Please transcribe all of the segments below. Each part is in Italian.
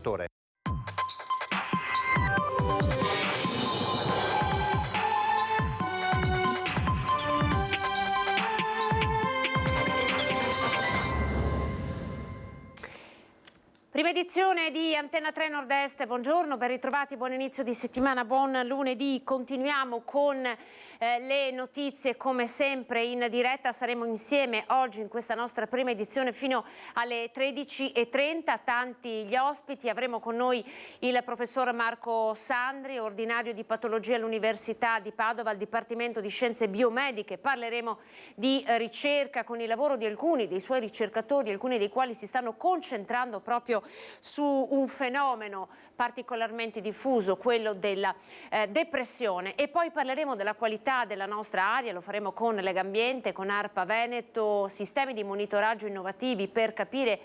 Dottore. Prima edizione di Antenna 3 Nord-Est, buongiorno, ben ritrovati, buon inizio di settimana, buon lunedì. Continuiamo con le notizie come sempre in diretta, saremo insieme oggi in questa nostra prima edizione fino alle 13:30, tanti gli ospiti, avremo con noi il professor Marco Sandri, ordinario di patologia all'Università di Padova al Dipartimento di Scienze Biomediche, parleremo di ricerca con il lavoro di alcuni dei suoi ricercatori, alcuni dei quali si stanno concentrando proprio su un fenomeno particolarmente diffuso, quello della depressione, e poi parleremo della qualità della nostra aria, lo faremo con Legambiente, con ARPA Veneto, sistemi di monitoraggio innovativi per capire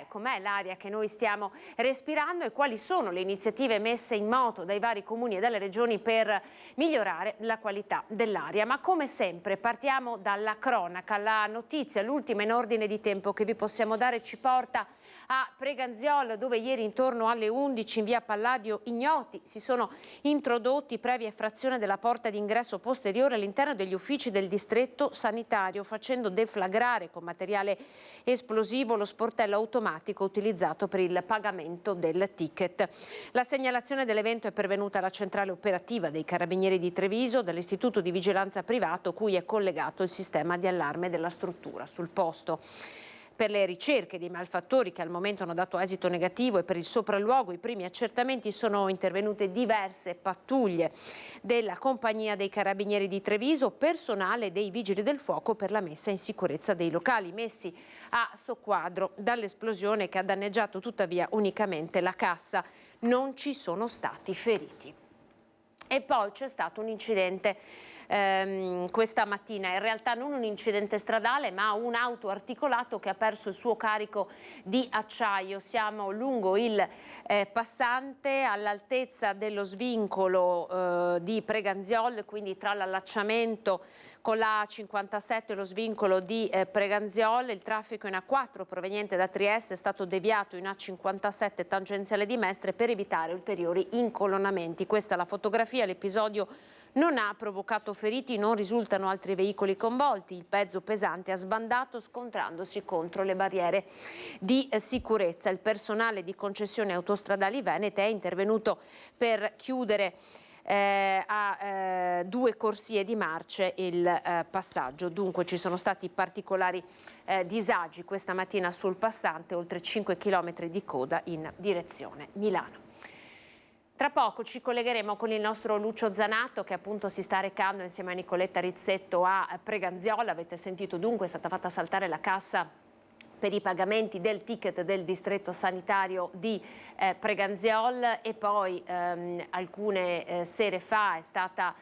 com'è l'aria che noi stiamo respirando e quali sono le iniziative messe in moto dai vari comuni e dalle regioni per migliorare la qualità dell'aria. Ma come sempre partiamo dalla cronaca, la notizia, l'ultima in ordine di tempo che vi possiamo dare ci porta a Preganziol, dove ieri intorno alle 11 in via Palladio ignoti si sono introdotti previa effrazione della porta d'ingresso posteriore all'interno degli uffici del distretto sanitario, facendo deflagrare con materiale esplosivo lo sportello automatico utilizzato per il pagamento del ticket. La segnalazione dell'evento è pervenuta alla centrale operativa dei Carabinieri di Treviso, dall'istituto di vigilanza privato cui è collegato il sistema di allarme della struttura. Sul posto, per le ricerche dei malfattori che al momento hanno dato esito negativo e per il sopralluogo i primi accertamenti sono intervenute diverse pattuglie della compagnia dei Carabinieri di Treviso, personale dei Vigili del Fuoco per la messa in sicurezza dei locali messi a soqquadro dall'esplosione che ha danneggiato tuttavia unicamente la cassa. Non ci sono stati feriti. E poi c'è stato un incidente questa mattina, in realtà non un incidente stradale ma un autoarticolato che ha perso il suo carico di acciaio. Siamo lungo il passante all'altezza dello svincolo di Preganziol, quindi tra l'allacciamento con la A57 e lo svincolo di Preganziol. Il traffico in A4 proveniente da Trieste è stato deviato in A57 tangenziale di Mestre per evitare ulteriori incolonnamenti. Questa è la fotografia, l'episodio non ha provocato feriti, non risultano altri veicoli coinvolti. Il mezzo pesante ha sbandato scontrandosi contro le barriere di sicurezza. Il personale di concessioni autostradali venete è intervenuto per chiudere a 2 corsie di marce il passaggio. Dunque ci sono stati particolari disagi questa mattina sul passante, oltre 5 km di coda in direzione Milano. Tra poco ci collegheremo con il nostro Lucio Zanato che appunto si sta recando insieme a Nicoletta Rizzetto a Preganziol. Avete sentito dunque, è stata fatta saltare la cassa per i pagamenti del ticket del distretto sanitario di Preganziol e poi alcune sere fa è stata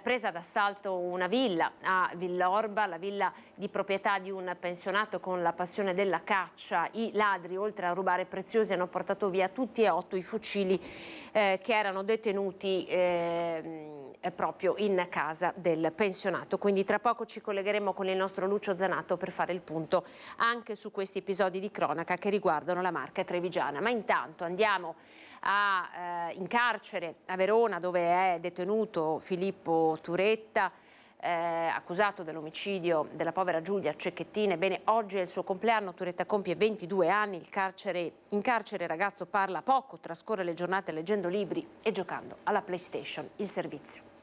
presa d'assalto una villa a Villorba, la villa di proprietà di un pensionato con la passione della caccia. I ladri, oltre a rubare preziosi, hanno portato via tutti e 8 i fucili che erano detenuti proprio in casa del pensionato. Quindi tra poco ci collegheremo con il nostro Lucio Zanato per fare il punto anche su questi episodi di cronaca che riguardano la Marca trevigiana. Ma intanto andiamo in carcere a Verona, dove è detenuto Filippo Turetta, accusato dell'omicidio della povera Giulia Cecchettin. Ebbene, oggi è il suo compleanno, Turetta compie 22 anni, in carcere il ragazzo parla poco, trascorre le giornate leggendo libri e giocando alla PlayStation, il servizio.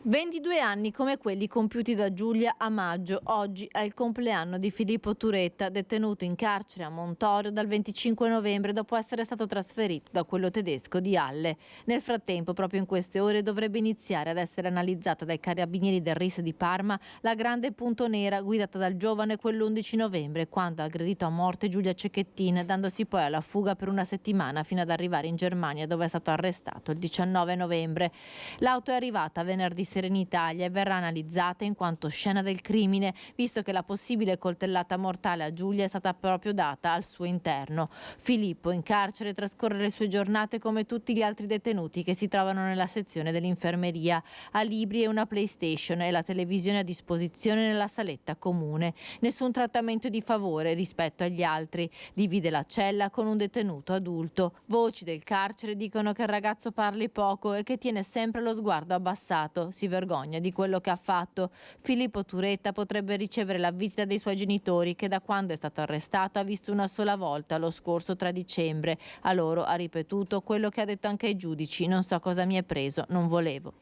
22 anni come quelli compiuti da Giulia a maggio. Oggi è il compleanno di Filippo Turetta, detenuto in carcere a Montorio dal 25 novembre dopo essere stato trasferito da quello tedesco di Halle. Nel frattempo, proprio in queste ore, dovrebbe iniziare ad essere analizzata dai carabinieri del RIS di Parma la grande punto nera guidata dal giovane quell'11 novembre, quando ha aggredito a morte Giulia Cecchettin, dandosi poi alla fuga per una settimana fino ad arrivare in Germania, dove è stato arrestato il 19 novembre. L'auto è arrivata venerdì essere in Italia e verrà analizzata in quanto scena del crimine, visto che la possibile coltellata mortale a Giulia è stata proprio data al suo interno. Filippo in carcere trascorre le sue giornate come tutti gli altri detenuti che si trovano nella sezione dell'infermeria. Ha libri e una PlayStation e la televisione a disposizione nella saletta comune. Nessun trattamento di favore rispetto agli altri. Divide la cella con un detenuto adulto. Voci del carcere dicono che il ragazzo parli poco e che tiene sempre lo sguardo abbassato. Si vergogna di quello che ha fatto. Filippo Turetta potrebbe ricevere la visita dei suoi genitori, che da quando è stato arrestato ha visto una sola volta lo scorso 3 dicembre. A loro ha ripetuto quello che ha detto anche ai giudici: non so cosa mi è preso, non volevo.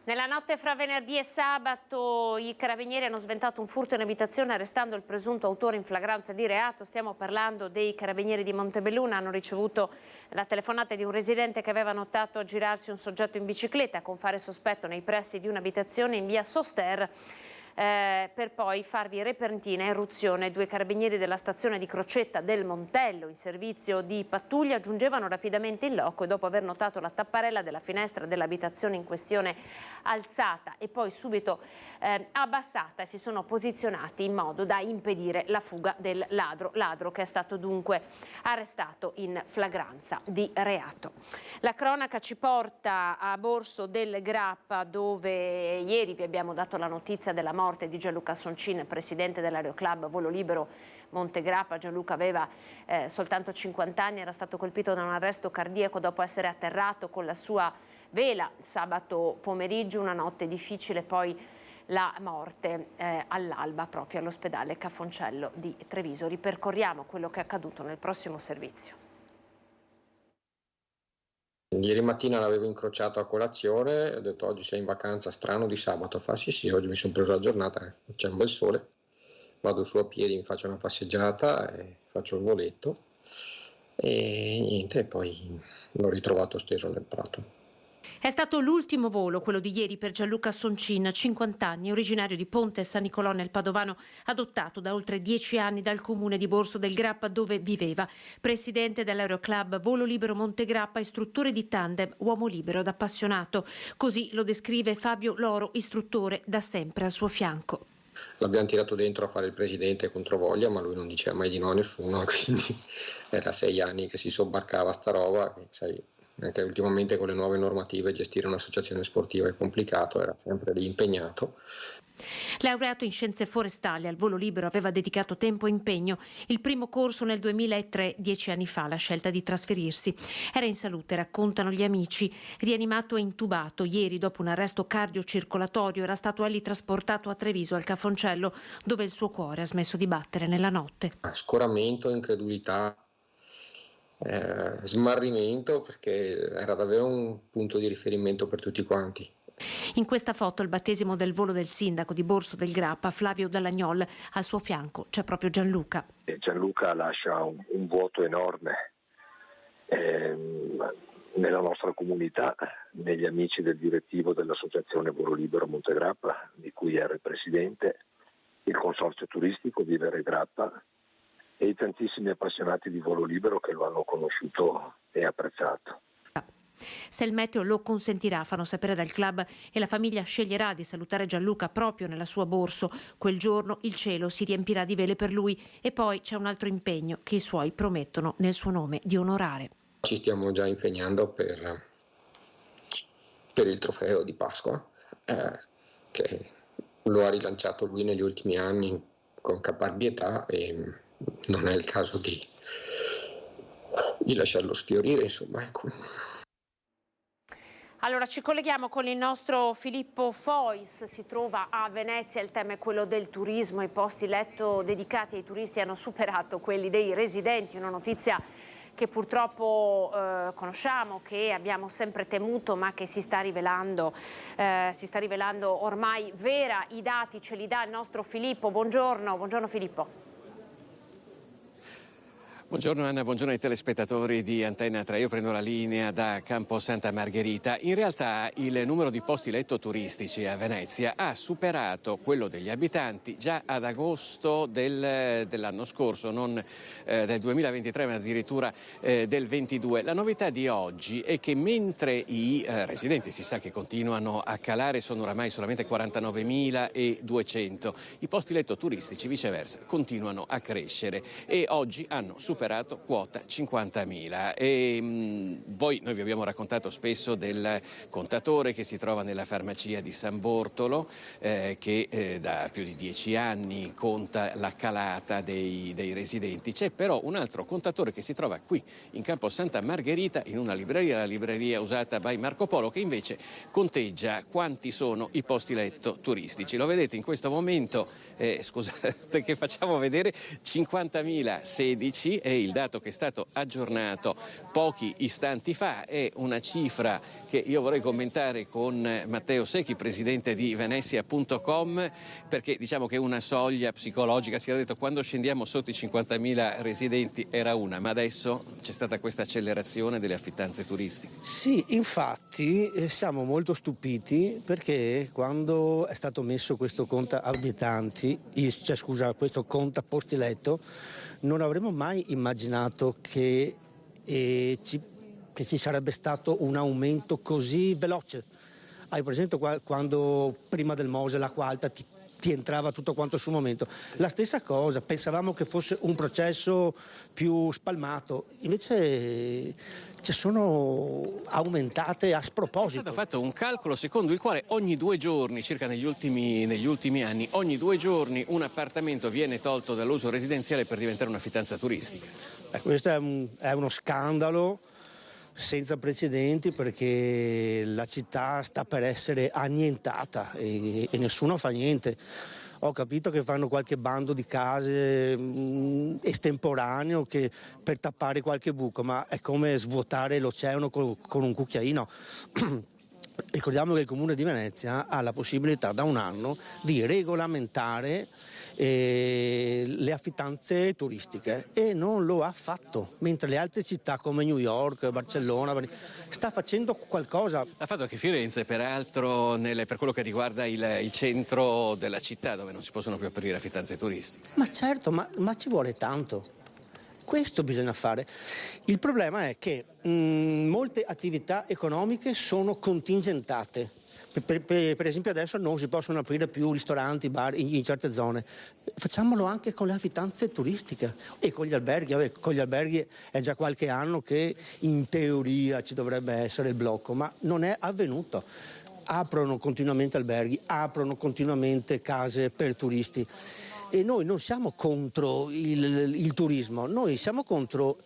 Nella notte fra venerdì e sabato i carabinieri hanno sventato un furto in abitazione arrestando il presunto autore in flagranza di reato. Stiamo parlando dei carabinieri di Montebelluna. Hanno ricevuto la telefonata di un residente che aveva notato aggirarsi un soggetto in bicicletta con fare sospetto nei pressi di un'abitazione in via Soster. Per poi farvi repentina eruzione. 2 carabinieri della stazione di Crocetta del Montello in servizio di pattuglia giungevano rapidamente in loco e dopo aver notato la tapparella della finestra dell'abitazione in questione alzata e poi subito abbassata, si sono posizionati in modo da impedire la fuga del ladro che è stato dunque arrestato in flagranza di reato. La cronaca ci porta a Borso del Grappa, dove ieri vi abbiamo dato la notizia della morte di Gianluca Soncin, presidente dell'Aeroclub Volo Libero Montegrappa. Gianluca aveva soltanto 50 anni, era stato colpito da un arresto cardiaco dopo essere atterrato con la sua vela sabato pomeriggio, una notte difficile, poi la morte all'alba proprio all'ospedale Cafoncello di Treviso. Ripercorriamo quello che è accaduto nel prossimo servizio. Ieri mattina l'avevo incrociato a colazione, ho detto: oggi sei in vacanza, strano, di sabato. Fa sì, oggi mi sono preso la giornata, c'è un bel sole, vado su a piedi, mi faccio una passeggiata e faccio il voletto e niente, poi l'ho ritrovato steso nel prato. È stato l'ultimo volo, quello di ieri, per Gianluca Soncin, 50 anni, originario di Ponte San Nicolò nel Padovano, adottato da oltre 10 anni dal comune di Borso del Grappa dove viveva. Presidente dell'Aeroclub Volo Libero Montegrappa, istruttore di tandem, uomo libero ed appassionato. Così lo descrive Fabio Loro, istruttore da sempre al suo fianco. L'abbiamo tirato dentro a fare il presidente contro voglia, ma lui non diceva mai di no a nessuno, quindi era 6 anni che si sobbarcava sta roba, che sai, anche ultimamente con le nuove normative gestire un'associazione sportiva è complicato, era sempre lì impegnato. Laureato in scienze forestali, al Volo Libero aveva dedicato tempo e impegno. Il primo corso nel 2003, 10 anni fa, la scelta di trasferirsi. Era in salute, raccontano gli amici. Rianimato e intubato, ieri dopo un arresto cardiocircolatorio era stato egli trasportato a Treviso al Cafoncello, dove il suo cuore ha smesso di battere nella notte. Scoramento, incredulità, smarrimento, perché era davvero un punto di riferimento per tutti quanti. In questa foto il battesimo del volo del sindaco di Borso del Grappa, Flavio Dall'Agnol. Al suo fianco c'è proprio Gianluca. Gianluca lascia un vuoto enorme nella nostra comunità, negli amici del direttivo dell'associazione Volo Libero Montegrappa, di cui era il presidente, il consorzio turistico Vivere Grappa e i tantissimi appassionati di volo libero che lo hanno conosciuto e apprezzato. Se il meteo lo consentirà, fanno sapere dal club, e la famiglia sceglierà di salutare Gianluca proprio nella sua Borso. Quel giorno il cielo si riempirà di vele per lui e poi c'è un altro impegno che i suoi promettono nel suo nome di onorare. Ci stiamo già impegnando per il trofeo di Pasqua, che lo ha rilanciato lui negli ultimi anni con caparbietà e non è il caso di lasciarlo sfiorire, insomma, ecco. Allora ci colleghiamo con il nostro Filippo Fois, si trova a Venezia, il tema è quello del turismo, i posti letto dedicati ai turisti hanno superato quelli dei residenti, una notizia che purtroppo conosciamo, che abbiamo sempre temuto ma che si sta rivelando ormai vera. I dati ce li dà il nostro Filippo. Buongiorno Filippo. Buongiorno Anna, buongiorno ai telespettatori di Antenna 3. Io prendo la linea da Campo Santa Margherita. In realtà il numero di posti letto turistici a Venezia ha superato quello degli abitanti già ad agosto dell'anno scorso, non del 2023 ma addirittura del 22. La novità di oggi è che mentre i residenti si sa che continuano a calare, sono oramai solamente 49.200, i posti letto turistici viceversa continuano a crescere e oggi hanno superato quota 50.000. E noi vi abbiamo raccontato spesso del contatore che si trova nella farmacia di San Bortolo, che da più di 10 anni conta la calata dei residenti. C'è però un altro contatore che si trova qui in Campo Santa Margherita in una libreria, la libreria usata by Marco Polo, che invece conteggia quanti sono i posti letto turistici. Lo vedete in questo momento, scusate che facciamo vedere, 50.016 è il dato che è stato aggiornato pochi istanti fa. È una cifra che io vorrei commentare con Matteo Secchi, presidente di Venezia.com, perché diciamo che una soglia psicologica, si è detto quando scendiamo sotto i 50.000 residenti era una, ma adesso c'è stata questa accelerazione delle affittanze turistiche. Sì, infatti siamo molto stupiti perché quando è stato messo questo conto abitanti, questo conto posti letto, non avremmo mai immaginato che ci sarebbe stato un aumento così veloce. Hai presente quando prima del Mose l'acqua alta ti entrava tutto quanto sul momento? La stessa cosa, pensavamo che fosse un processo più spalmato, invece ci sono aumentate a sproposito. È stato fatto un calcolo secondo il quale ogni 2 giorni, circa negli ultimi anni, ogni 2 giorni un appartamento viene tolto dall'uso residenziale per diventare un'affittanza turistica. Questo è uno scandalo senza precedenti, perché la città sta per essere annientata e nessuno fa niente. Ho capito che fanno qualche bando di case estemporaneo per tappare qualche buco, ma è come svuotare l'oceano con un cucchiaino. Ricordiamo che il Comune di Venezia ha la possibilità da un anno di regolamentare le affittanze turistiche e non lo ha fatto, mentre le altre città come New York, Barcellona sta facendo qualcosa. Ha fatto che Firenze, peraltro, per quello che riguarda il centro della città, dove non si possono più aprire affittanze turistiche. Ma certo, ma ci vuole tanto. Questo bisogna fare. Il problema è che molte attività economiche sono contingentate. Per esempio adesso non si possono aprire più ristoranti, bar in certe zone. Facciamolo anche con le affittanze turistiche e con gli alberghi. Con gli alberghi è già qualche anno che in teoria ci dovrebbe essere il blocco, ma non è avvenuto. Aprono continuamente alberghi, aprono continuamente case per turisti. E noi non siamo contro il turismo, noi siamo contro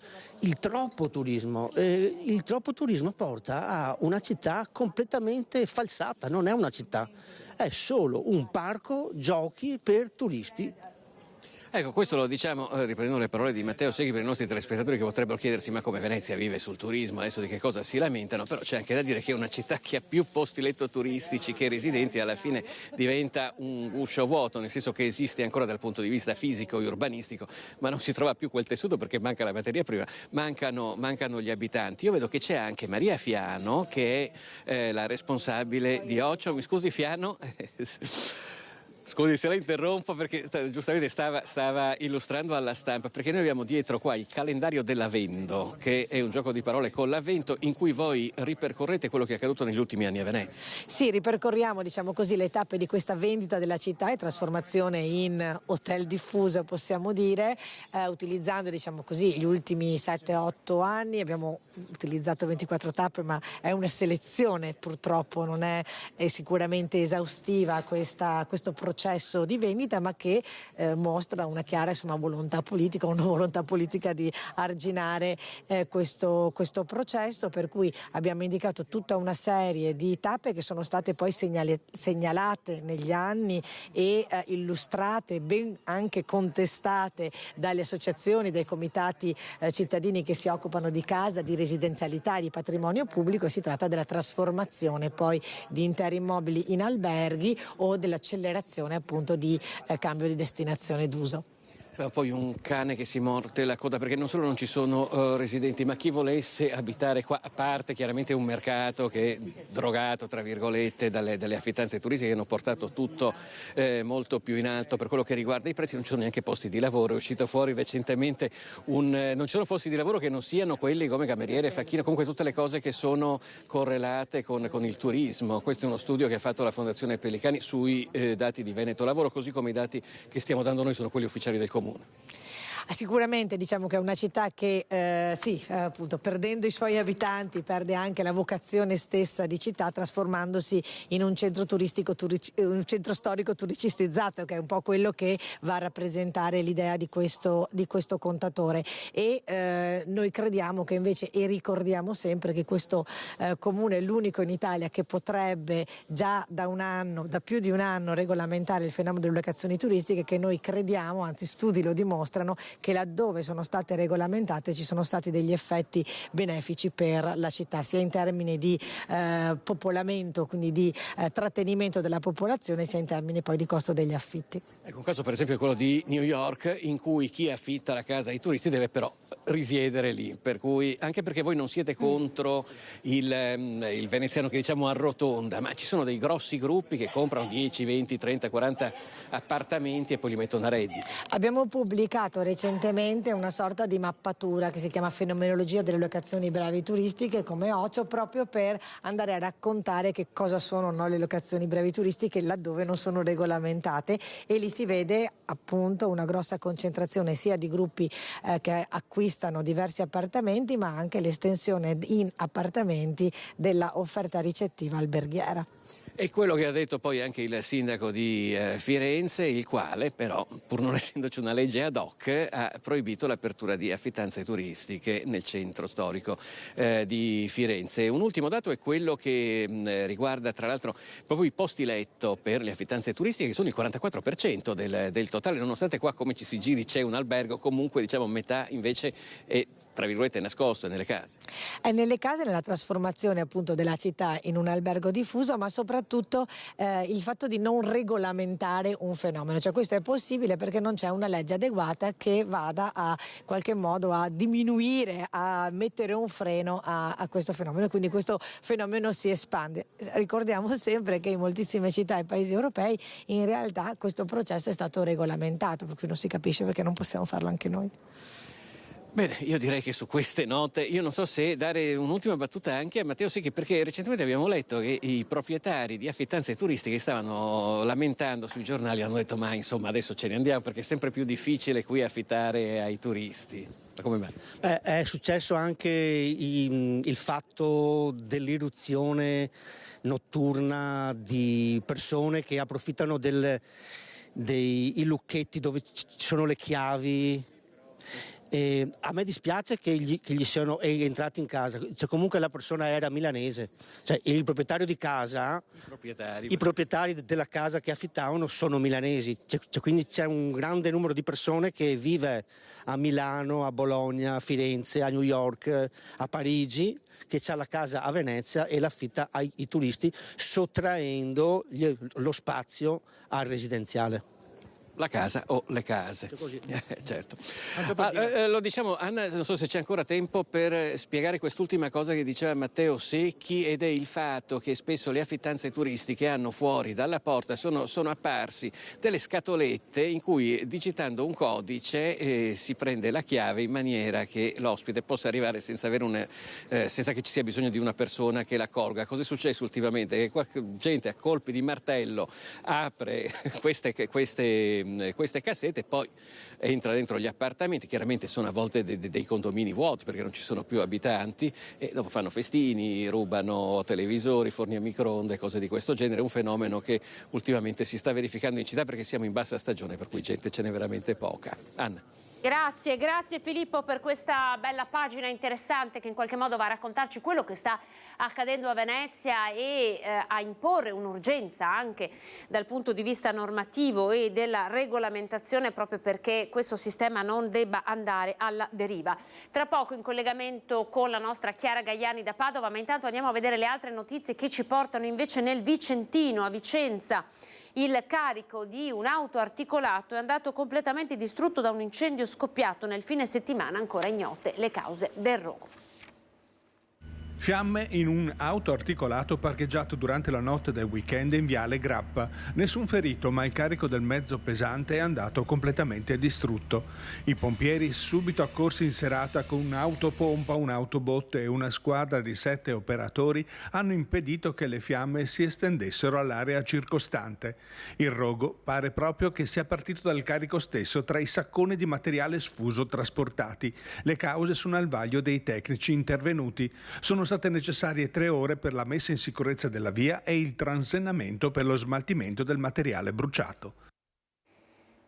il troppo turismo. Il troppo turismo porta a una città completamente falsata, non è una città, è solo un parco giochi per turisti. Ecco, questo lo diciamo riprendendo le parole di Matteo Secchi per i nostri telespettatori che potrebbero chiedersi ma come Venezia vive sul turismo, adesso di che cosa si lamentano, però c'è anche da dire che è una città che ha più posti letto turistici che residenti, alla fine diventa un guscio vuoto, nel senso che esiste ancora dal punto di vista fisico e urbanistico, ma non si trova più quel tessuto perché manca la materia prima, mancano gli abitanti. Io vedo che c'è anche Maria Fiano che è la responsabile di Occio. Mi scusi Fiano? Scusi se la interrompo perché giustamente stava illustrando alla stampa, perché noi abbiamo dietro qua il calendario dell'Avvento, che è un gioco di parole con l'Avvento in cui voi ripercorrete quello che è accaduto negli ultimi anni a Venezia. Sì, ripercorriamo così le tappe di questa vendita della città e trasformazione in hotel diffuso, possiamo dire, utilizzando gli ultimi 7-8 anni. Abbiamo utilizzato 24 tappe, ma è una selezione, purtroppo non è sicuramente esaustiva questo processo di vendita, ma che mostra una chiara volontà politica di arginare questo processo, per cui abbiamo indicato tutta una serie di tappe che sono state poi segnalate negli anni e illustrate, ben anche contestate dalle associazioni, dai comitati cittadini che si occupano di casa, di residenzialità e di patrimonio pubblico. E si tratta della trasformazione poi di interi immobili in alberghi o dell'accelerazione appunto di cambio di destinazione d'uso. Sembra poi un cane che si morde la coda, perché non solo non ci sono residenti, ma chi volesse abitare qua, a parte chiaramente un mercato che è drogato, tra virgolette, dalle affittanze turistiche che hanno portato tutto molto più in alto per quello che riguarda i prezzi, non ci sono neanche posti di lavoro. È uscito fuori recentemente non ci sono posti di lavoro che non siano quelli come cameriere, facchino, comunque tutte le cose che sono correlate con il turismo. Questo è uno studio che ha fatto la Fondazione Pelicani sui dati di Veneto Lavoro, così come i dati che stiamo dando noi sono quelli ufficiali del Comune. Sicuramente diciamo che è una città che appunto perdendo i suoi abitanti perde anche la vocazione stessa di città, trasformandosi in un centro turistico, un centro storico turicistizzato, che è un po' quello che va a rappresentare l'idea di questo contatore. E noi crediamo che invece, e ricordiamo sempre che questo comune è l'unico in Italia che potrebbe già da più di un anno regolamentare il fenomeno delle locazioni turistiche, che noi crediamo, anzi studi lo dimostrano, che laddove sono state regolamentate ci sono stati degli effetti benefici per la città, sia in termini di popolamento, quindi di trattenimento della popolazione, sia in termini poi di costo degli affitti. Ecco, un caso per esempio è quello di New York, in cui chi affitta la casa ai turisti deve però risiedere lì, per cui, anche perché voi non siete contro il veneziano che diciamo arrotonda, ma ci sono dei grossi gruppi che comprano 10, 20, 30, 40 appartamenti e poi li mettono a reddito. Abbiamo pubblicato recentemente una sorta di mappatura che si chiama Fenomenologia delle locazioni brevi turistiche come OCIO, proprio per andare a raccontare che cosa sono le locazioni brevi turistiche laddove non sono regolamentate, e lì si vede appunto una grossa concentrazione sia di gruppi che acquistano diversi appartamenti, ma anche l'estensione in appartamenti della offerta ricettiva alberghiera. E quello che ha detto poi anche il sindaco di Firenze, il quale però, pur non essendoci una legge ad hoc, ha proibito l'apertura di affittanze turistiche nel centro storico di Firenze. Un ultimo dato è quello che riguarda tra l'altro proprio i posti letto per le affittanze turistiche, che sono il 44% del totale, nonostante qua come ci si giri c'è un albergo, comunque diciamo metà invece è tra virgolette nascosto nelle case. È nelle case, nella trasformazione appunto della città in un albergo diffuso, ma soprattutto il fatto di non regolamentare un fenomeno, cioè questo è possibile perché non c'è una legge adeguata che vada a qualche modo a diminuire, a mettere un freno a questo fenomeno, quindi questo fenomeno si espande. Ricordiamo sempre che in moltissime città e paesi europei in realtà questo processo è stato regolamentato, per cui non si capisce perché non possiamo farlo anche noi. Bene, io direi che su queste note, io non so se dare un'ultima battuta anche a Matteo Secchi, perché recentemente abbiamo letto che i proprietari di affittanze turistiche stavano lamentando sui giornali, hanno detto ma insomma adesso ce ne andiamo perché è sempre più difficile qui affittare ai turisti. Ma come mai? È successo anche il fatto dell'irruzione notturna di persone che approfittano dei lucchetti dove ci sono le chiavi. A me dispiace che gli siano entrati in casa, cioè, comunque la persona era milanese, cioè il proprietario di casa, i proprietari della casa che affittavano sono milanesi, quindi c'è un grande numero di persone che vive a Milano, a Bologna, a Firenze, a New York, a Parigi, che ha la casa a Venezia e l'affitta ai turisti, sottraendo lo spazio al residenziale. La casa o le case. Certo. Lo diciamo, Anna, non so se c'è ancora tempo per spiegare quest'ultima cosa che diceva Matteo Secchi, ed è il fatto che spesso le affittanze turistiche hanno fuori dalla porta, sono apparsi delle scatolette in cui digitando un codice si prende la chiave in maniera che l'ospite possa arrivare senza che ci sia bisogno di una persona che l'accolga. Cosa è successo ultimamente? Che qualche gente a colpi di martello apre queste cassette e poi entra dentro gli appartamenti, chiaramente sono a volte dei condomini vuoti perché non ci sono più abitanti, e dopo fanno festini, rubano televisori, forni a microonde, cose di questo genere. È un fenomeno che ultimamente si sta verificando in città perché siamo in bassa stagione, per cui gente ce n'è veramente poca. Anna. Grazie Filippo per questa bella pagina interessante che in qualche modo va a raccontarci quello che sta accadendo a Venezia e a imporre un'urgenza anche dal punto di vista normativo e della regolamentazione, proprio perché questo sistema non debba andare alla deriva. Tra poco in collegamento con la nostra Chiara Gaiani da Padova, ma intanto andiamo a vedere le altre notizie che ci portano invece nel Vicentino, a Vicenza. Il carico di un auto articolato è andato completamente distrutto da un incendio scoppiato nel fine settimana, ancora ignote le cause del rogo. Fiamme in un auto articolato parcheggiato durante la notte del weekend in viale Grappa. Nessun ferito, ma il carico del mezzo pesante è andato completamente distrutto. I pompieri subito accorsi in serata con un'autopompa, un'autobotte e una squadra di 7 operatori hanno impedito che le fiamme si estendessero all'area circostante. Il rogo pare proprio che sia partito dal carico stesso tra i sacconi di materiale sfuso trasportati. Le cause sono al vaglio dei tecnici intervenuti. Sono state necessarie 3 ore per la messa in sicurezza della via e il transennamento per lo smaltimento del materiale bruciato.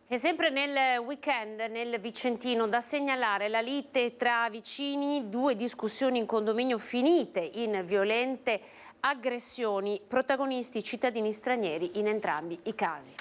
E sempre nel weekend nel Vicentino da segnalare la lite tra vicini, 2 discussioni in condominio finite in violente aggressioni, protagonisti cittadini stranieri in entrambi i casi.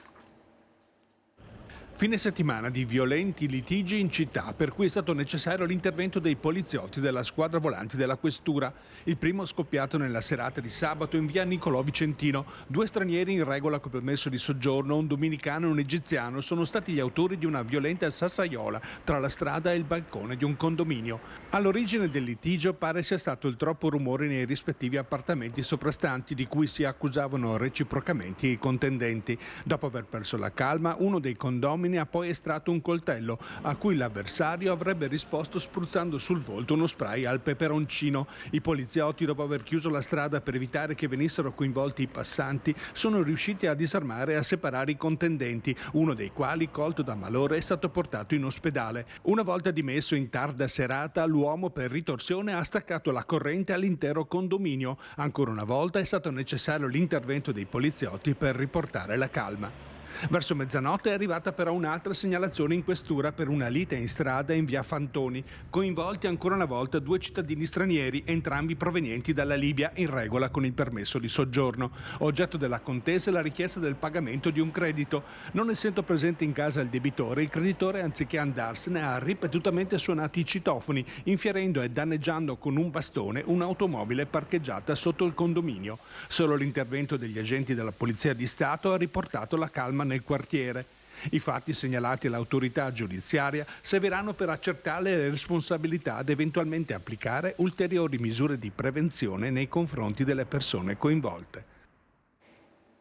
Fine settimana di violenti litigi in città, per cui è stato necessario l'intervento dei poliziotti della squadra volanti della questura. Il primo scoppiato nella serata di sabato in via Niccolò Vicentino. 2 stranieri in regola con permesso di soggiorno, un dominicano e un egiziano, sono stati gli autori di una violenta sassaiola tra la strada e il balcone di un condominio. All'origine del litigio pare sia stato il troppo rumore nei rispettivi appartamenti soprastanti, di cui si accusavano reciprocamente i contendenti. Dopo aver perso la calma, uno dei condomini ha poi estratto un coltello a cui l'avversario avrebbe risposto spruzzando sul volto uno spray al peperoncino. I poliziotti, dopo aver chiuso la strada per evitare che venissero coinvolti i passanti, sono riusciti a disarmare e a separare i contendenti, uno dei quali, colto da malore, è stato portato in ospedale. Una volta dimesso in tarda serata, l'uomo per ritorsione ha staccato la corrente all'intero condominio. Ancora una volta è stato necessario l'intervento dei poliziotti per riportare la calma. Verso mezzanotte è arrivata però un'altra segnalazione in questura per una lite in strada in via Fantoni. Coinvolti ancora una volta 2 cittadini stranieri, entrambi provenienti dalla Libia, in regola con il permesso di soggiorno. Oggetto della contesa è la richiesta del pagamento di un credito. Non essendo presente in casa il debitore, il creditore, anziché andarsene, ha ripetutamente suonato i citofoni, infierendo e danneggiando con un bastone un'automobile parcheggiata sotto il condominio. Solo l'intervento degli agenti della Polizia di Stato ha riportato la calma nel quartiere. I fatti segnalati all'autorità giudiziaria serviranno per accertare le responsabilità ed eventualmente applicare ulteriori misure di prevenzione nei confronti delle persone coinvolte.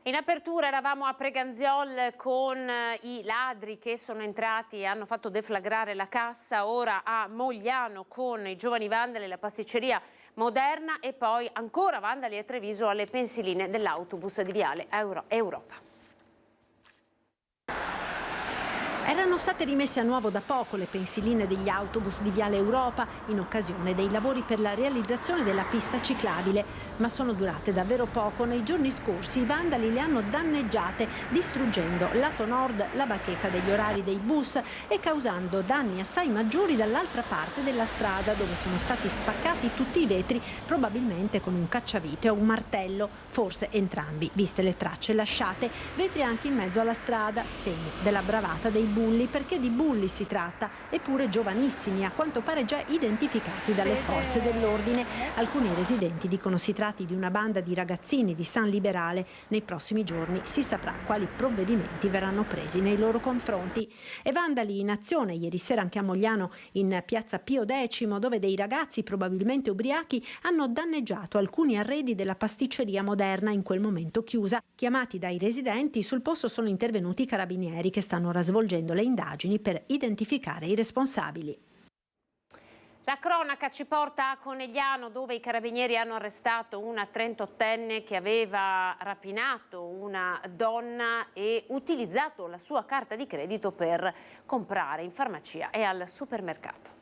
In apertura eravamo a Preganziol con i ladri che sono entrati e hanno fatto deflagrare la cassa, ora a Mogliano con i giovani vandali e la pasticceria Moderna e poi ancora vandali a Treviso alle pensiline dell'autobus di Viale Europa. Erano state rimesse a nuovo da poco le pensiline degli autobus di Viale Europa in occasione dei lavori per la realizzazione della pista ciclabile, ma sono durate davvero poco. Nei giorni scorsi i vandali le hanno danneggiate, distruggendo lato nord la bacheca degli orari dei bus e causando danni assai maggiori dall'altra parte della strada, dove sono stati spaccati tutti i vetri, probabilmente con un cacciavite o un martello, forse entrambi, viste le tracce lasciate. Vetri anche in mezzo alla strada, segno della bravata dei bulli, perché di bulli si tratta, eppure giovanissimi, a quanto pare già identificati dalle forze dell'ordine. Alcuni residenti dicono si tratti di una banda di ragazzini di San Liberale. Nei prossimi giorni si saprà quali provvedimenti verranno presi nei loro confronti. E vandali in azione ieri sera anche a Mogliano, in piazza Pio X, dove dei ragazzi probabilmente ubriachi hanno danneggiato alcuni arredi della pasticceria Moderna, in quel momento chiusa. Chiamati dai residenti, sul posto sono intervenuti i carabinieri che stanno ora svolgendo le indagini per identificare i responsabili. La cronaca ci porta a Conegliano, dove i carabinieri hanno arrestato una 38enne che aveva rapinato una donna e utilizzato la sua carta di credito per comprare in farmacia e al supermercato.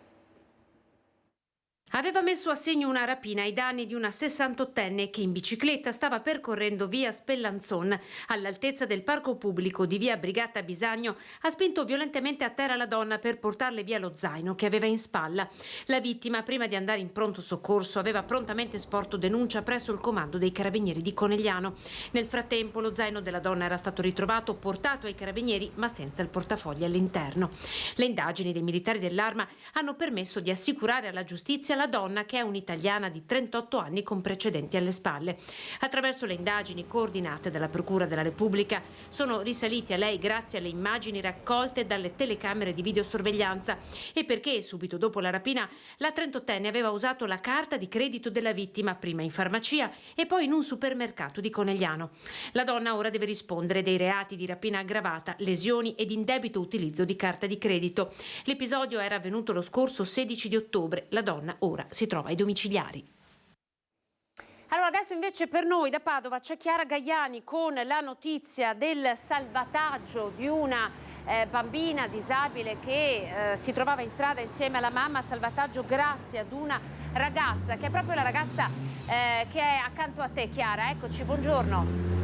Aveva messo a segno una rapina ai danni di una 68enne che in bicicletta stava percorrendo via Spellanzon all'altezza del parco pubblico di via Brigata Bisagno. Ha spinto violentemente a terra la donna per portarle via lo zaino che aveva in spalla. La vittima, prima di andare in pronto soccorso, aveva prontamente sporto denuncia presso il comando dei carabinieri di Conegliano. Nel frattempo lo zaino della donna era stato ritrovato, portato ai carabinieri, ma senza il portafogli all'interno. Le indagini dei militari dell'Arma hanno permesso di assicurare alla giustizia la la donna, che è un'italiana di 38 anni con precedenti alle spalle. Attraverso le indagini coordinate dalla Procura della Repubblica sono risaliti a lei grazie alle immagini raccolte dalle telecamere di videosorveglianza e perché subito dopo la rapina la 38enne aveva usato la carta di credito della vittima prima in farmacia e poi in un supermercato di Conegliano. La donna ora deve rispondere dei reati di rapina aggravata, lesioni ed indebito utilizzo di carta di credito. L'episodio era avvenuto lo scorso 16 di ottobre. La donna ora si trova ai domiciliari. Allora adesso invece per noi da Padova c'è Chiara Gaiani con la notizia del salvataggio di una bambina disabile che si trovava in strada insieme alla mamma, salvataggio grazie ad una ragazza che è proprio la ragazza che è accanto a te. Chiara, eccoci, buongiorno.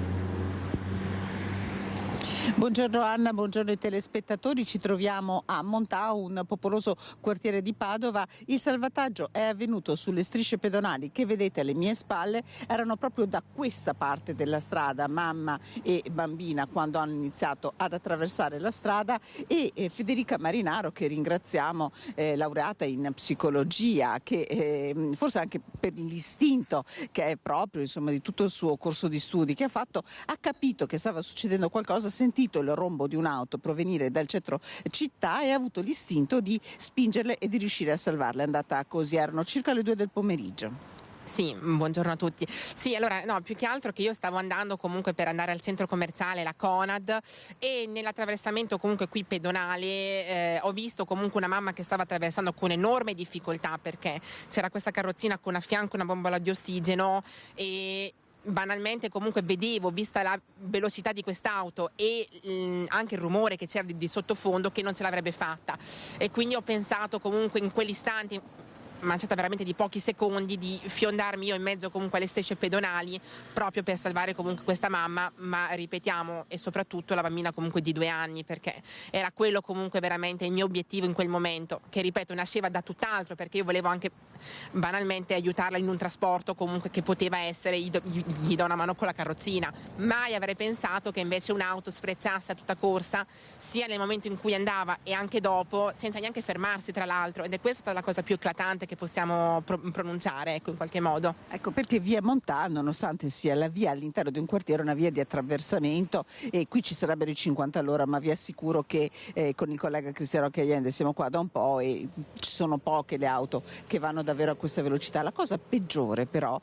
Buongiorno Anna, buongiorno ai telespettatori, ci troviamo a Montà, un popoloso quartiere di Padova. Il salvataggio è avvenuto sulle strisce pedonali che vedete alle mie spalle, erano proprio da questa parte della strada, mamma e bambina, quando hanno iniziato ad attraversare la strada, e Federica Marinaro, che ringraziamo, laureata in psicologia, che forse anche per l'istinto che è proprio di tutto il suo corso di studi che ha fatto, ha capito che stava succedendo qualcosa, ha sentito il rombo di un'auto provenire dal centro città e ha avuto l'istinto di spingerle e di riuscire a salvarle. È andata così, erano circa le 2 del pomeriggio. Sì, buongiorno a tutti. Sì, allora, no, più che altro che io stavo andando comunque per andare al centro commerciale, la Conad, e nell'attraversamento comunque qui pedonale ho visto comunque una mamma che stava attraversando con enorme difficoltà, perché c'era questa carrozzina con a fianco una bombola di ossigeno e banalmente comunque vedevo, vista la velocità di quest'auto e anche il rumore che c'era di sottofondo, che non ce l'avrebbe fatta, e quindi ho pensato comunque in quell'istante, manciata veramente di pochi secondi, di fiondarmi io in mezzo comunque alle strisce pedonali proprio per salvare comunque questa mamma, ma ripetiamo, e soprattutto la bambina comunque di 2 anni, perché era quello comunque veramente il mio obiettivo in quel momento, che ripeto nasceva da tutt'altro, perché io volevo anche banalmente aiutarla in un trasporto comunque che poteva essere, gli do una mano con la carrozzina. Mai avrei pensato che invece un'auto sfrecciasse a tutta corsa, sia nel momento in cui andava e anche dopo, senza neanche fermarsi tra l'altro, ed è questa la cosa più eclatante che possiamo pronunciare, ecco, in qualche modo. Ecco perché via Montà, nonostante sia la via all'interno di un quartiere, una via di attraversamento, e qui ci sarebbero i 50 all'ora, ma vi assicuro che con il collega Cristiano Chiaiende siamo qua da un po' e ci sono poche le auto che vanno davvero a questa velocità. La cosa peggiore però,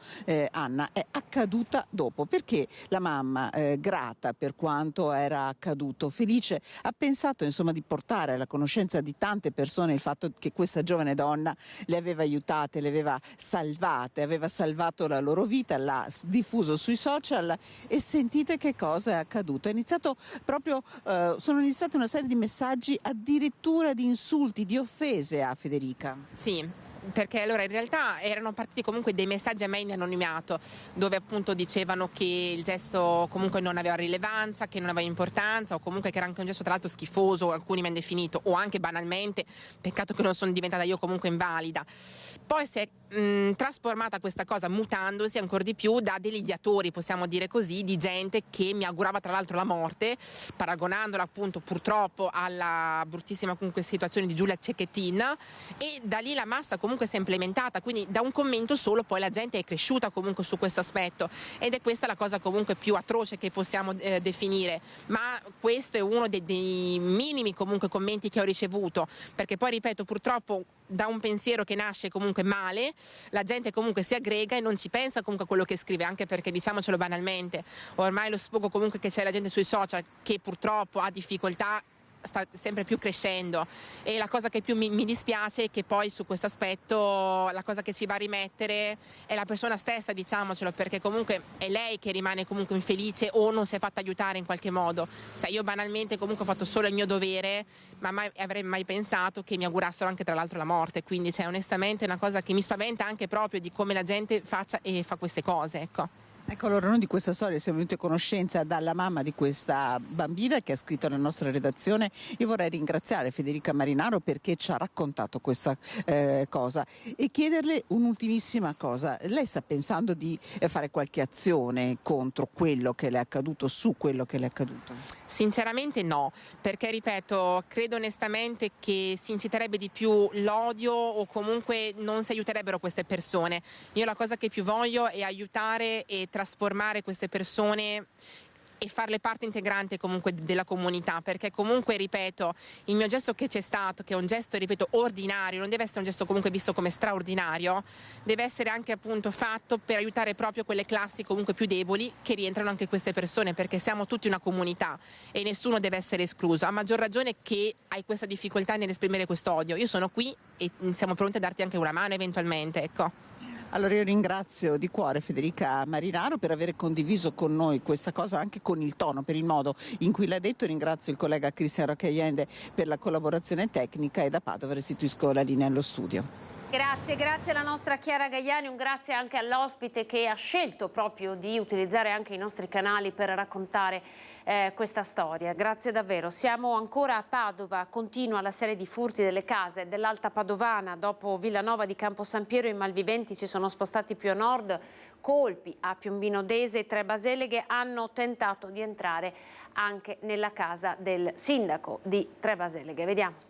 Anna, è accaduta dopo, perché la mamma, grata per quanto era accaduto, felice, ha pensato di portare alla conoscenza di tante persone il fatto che questa giovane donna le aveva aiutate, le aveva salvate, aveva salvato la loro vita, l'ha diffuso sui social, e sentite che cosa è accaduto. È iniziato proprio, sono iniziate una serie di messaggi, addirittura di insulti, di offese a Federica. Sì. Perché allora in realtà erano partiti comunque dei messaggi a me in anonimato, dove appunto dicevano che il gesto comunque non aveva rilevanza, che non aveva importanza, o comunque che era anche un gesto tra l'altro schifoso, alcuni mi hanno definito, o anche banalmente, peccato che non sono diventata io comunque invalida. Poi si è trasformata questa cosa, mutandosi ancora di più, da delidiatori, possiamo dire così, di gente che mi augurava tra l'altro la morte, paragonandola appunto purtroppo alla bruttissima comunque situazione di Giulia Cecchettin, e da lì la massa comunque si è implementata, quindi da un commento solo poi la gente è cresciuta comunque su questo aspetto, ed è questa la cosa comunque più atroce che possiamo definire, ma questo è uno dei minimi comunque commenti che ho ricevuto, perché poi ripeto, purtroppo da un pensiero che nasce comunque male, la gente comunque si aggrega e non ci pensa comunque a quello che scrive, anche perché diciamocelo banalmente, ormai lo sfogo comunque che c'è la gente sui social, che purtroppo ha difficoltà, sta sempre più crescendo, e la cosa che più mi dispiace è che poi su questo aspetto la cosa che ci va a rimettere è la persona stessa, diciamocelo, perché comunque è lei che rimane comunque infelice o non si è fatta aiutare in qualche modo. Cioè io banalmente comunque ho fatto solo il mio dovere, ma mai avrei mai pensato che mi augurassero anche tra l'altro la morte, quindi onestamente è una cosa che mi spaventa anche proprio di come la gente faccia e fa queste cose, ecco. Ecco, allora noi di questa storia siamo venuti a conoscenza dalla mamma di questa bambina che ha scritto nella nostra redazione. Io vorrei ringraziare Federica Marinaro perché ci ha raccontato questa cosa, e chiederle un'ultimissima cosa. Lei sta pensando di fare qualche azione contro quello che le è accaduto, su quello che le è accaduto? Sinceramente no, perché ripeto, credo onestamente che si inciterebbe di più l'odio o comunque non si aiuterebbero queste persone. Io la cosa che più voglio è aiutare e trasformare queste persone e farle parte integrante comunque della comunità, perché comunque, ripeto, il mio gesto che c'è stato, che è un gesto, ripeto, ordinario, non deve essere un gesto comunque visto come straordinario, deve essere anche appunto fatto per aiutare proprio quelle classi comunque più deboli, che rientrano anche queste persone, perché siamo tutti una comunità e nessuno deve essere escluso, a maggior ragione che hai questa difficoltà nell'esprimere questo odio. Io sono qui e siamo pronti a darti anche una mano eventualmente, ecco. Allora io ringrazio di cuore Federica Marinaro per aver condiviso con noi questa cosa, anche con il tono, per il modo in cui l'ha detto. Ringrazio il collega Cristian Roque Allende per la collaborazione tecnica e da Padova restituisco la linea allo studio. Grazie alla nostra Chiara Gaiani, un grazie anche all'ospite che ha scelto proprio di utilizzare anche i nostri canali per raccontare questa storia. Grazie davvero. Siamo ancora a Padova, continua la serie di furti delle case dell'Alta Padovana. Dopo Villanova di Campo San Piero i malviventi si sono spostati più a nord, colpi a Piombino Dese e Tre Baseleghe hanno tentato di entrare anche nella casa del sindaco di Tre Baseleghe. Vediamo.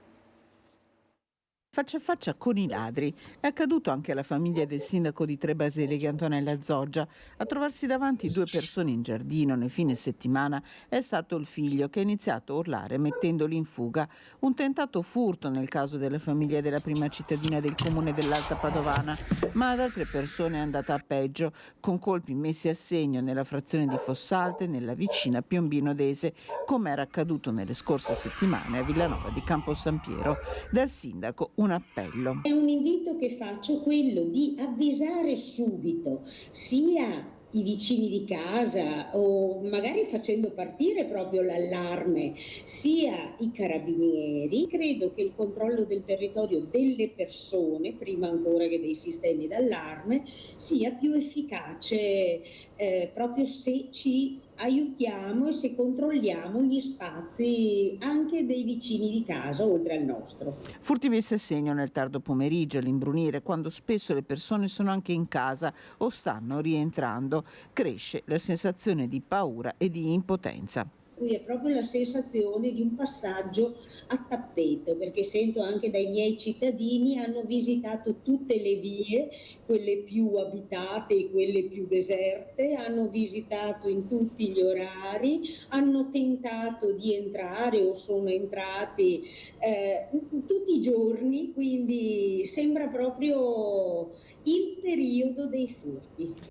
Faccia a faccia con i ladri. È accaduto anche alla famiglia del sindaco di Tre Baseleghe, Antonella Zoggia. A trovarsi davanti due persone in giardino nel fine settimana è stato il figlio, che ha iniziato a urlare mettendoli in fuga. Un tentato furto nel caso della famiglia della prima cittadina del comune dell'Alta Padovana, ma ad altre persone è andata a peggio, con colpi messi a segno nella frazione di Fossalte, nella vicina Piombino Dese, come era accaduto nelle scorse settimane a Villanova di Campo San Piero. Dal sindaco un appello. È un invito che faccio, quello di avvisare subito sia i vicini di casa o magari facendo partire proprio l'allarme, sia i carabinieri. Credo che il controllo del territorio delle persone, prima ancora che dei sistemi d'allarme, sia più efficace proprio se ci aiutiamo e se controlliamo gli spazi anche dei vicini di casa oltre al nostro. Furti messi a segno nel tardo pomeriggio, all'imbrunire, quando spesso le persone sono anche in casa o stanno rientrando. Cresce la sensazione di paura e di impotenza. Qui è proprio la sensazione di un passaggio a tappeto, perché sento anche dai miei cittadini, hanno visitato tutte le vie, quelle più abitate e quelle più deserte, hanno visitato in tutti gli orari, hanno tentato di entrare o sono entrati tutti i giorni, quindi sembra proprio il periodo dei furti.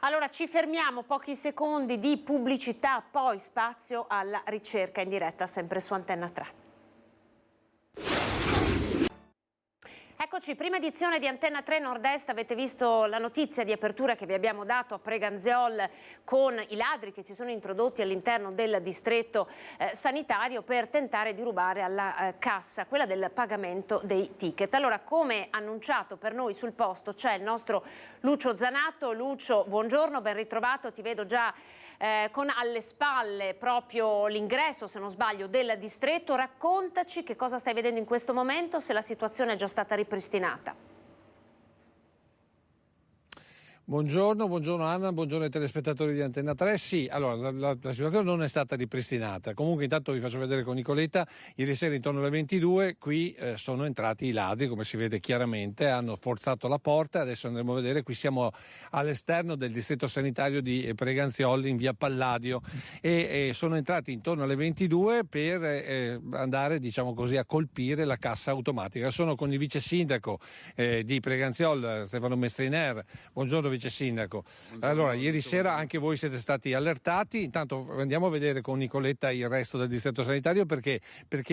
Allora ci fermiamo, pochi secondi di pubblicità, poi spazio alla ricerca in diretta sempre su Antenna 3. Eccoci, prima edizione di Antenna 3 Nord-Est, avete visto la notizia di apertura che vi abbiamo dato a Preganziol con i ladri che si sono introdotti all'interno del distretto sanitario per tentare di rubare alla cassa, quella del pagamento dei ticket. Allora, come annunciato per noi sul posto c'è il nostro Lucio Zanato. Lucio, buongiorno, ben ritrovato, ti vedo già con alle spalle proprio l'ingresso, se non sbaglio, del distretto. Raccontaci che cosa stai vedendo in questo momento, se la situazione è già stata ripristinata. Buongiorno Anna, buongiorno ai telespettatori di Antenna 3. Sì, allora la situazione non è stata ripristinata. Comunque intanto vi faccio vedere con Nicoletta, ieri sera intorno alle 22 qui sono entrati i ladri, come si vede chiaramente, hanno forzato la porta, adesso andremo a vedere, qui siamo all'esterno del distretto sanitario di Preganziol in via Palladio e sono entrati intorno alle 22 per andare, diciamo così, a colpire la cassa automatica. Sono con il vice sindaco di Preganziol, Stefano Mestriner. Buongiorno vice sindaco. Allora, ieri sera anche voi siete stati allertati. Intanto andiamo a vedere con Nicoletta il resto del distretto sanitario perché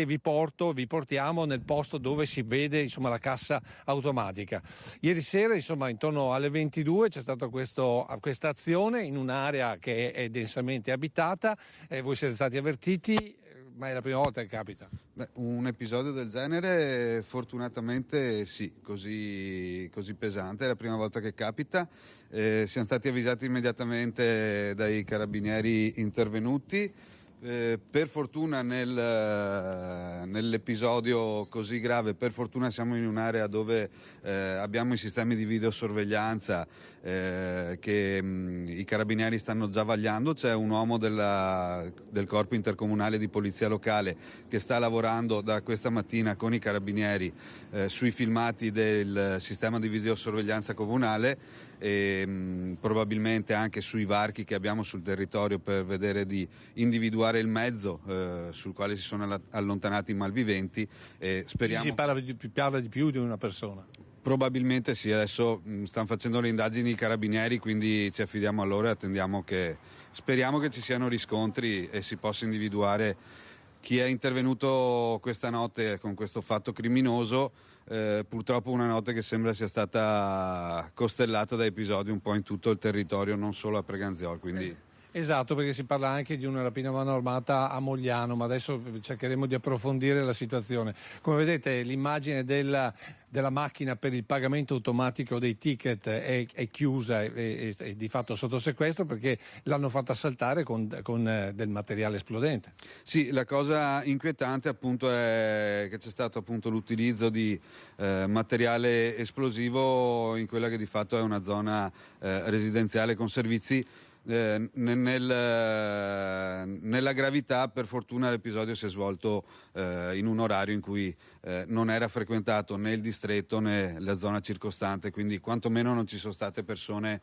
vi portiamo nel posto dove si vede, insomma, la cassa automatica. Ieri sera, insomma, intorno alle 22 c'è stata questa azione in un'area che è densamente abitata. Voi siete stati avvertiti. Ma è la prima volta che capita? Beh, un episodio del genere fortunatamente sì, così pesante, è la prima volta che capita. Siamo stati avvisati immediatamente dai carabinieri intervenuti. Per fortuna nell'episodio così grave, per fortuna siamo in un'area dove abbiamo i sistemi di videosorveglianza che i carabinieri stanno già vagliando. C'è un uomo del corpo intercomunale di polizia locale che sta lavorando da questa mattina con i carabinieri sui filmati del sistema di videosorveglianza comunale e probabilmente anche sui varchi che abbiamo sul territorio per vedere di individuare il mezzo sul quale si sono allontanati i malviventi e speriamo... Si parla di più di una persona? Probabilmente sì, adesso stanno facendo le indagini i carabinieri, quindi ci affidiamo a loro e speriamo che ci siano riscontri e si possa individuare chi è intervenuto questa notte con questo fatto criminoso. Purtroppo una notte che sembra sia stata costellata da episodi un po' in tutto il territorio, non solo a Preganziol, quindi... Esatto, perché si parla anche di una rapina a mano armata a Mogliano, ma adesso cercheremo di approfondire la situazione. Come vedete, l'immagine della macchina per il pagamento automatico dei ticket è chiusa e di fatto sotto sequestro perché l'hanno fatta saltare con del materiale esplodente. Sì, la cosa inquietante appunto è che c'è stato appunto l'utilizzo di materiale esplosivo in quella che di fatto è una zona residenziale con servizi. Nella gravità, per fortuna l'episodio si è svolto in un orario in cui non era frequentato né il distretto né la zona circostante, quindi quantomeno non ci sono state persone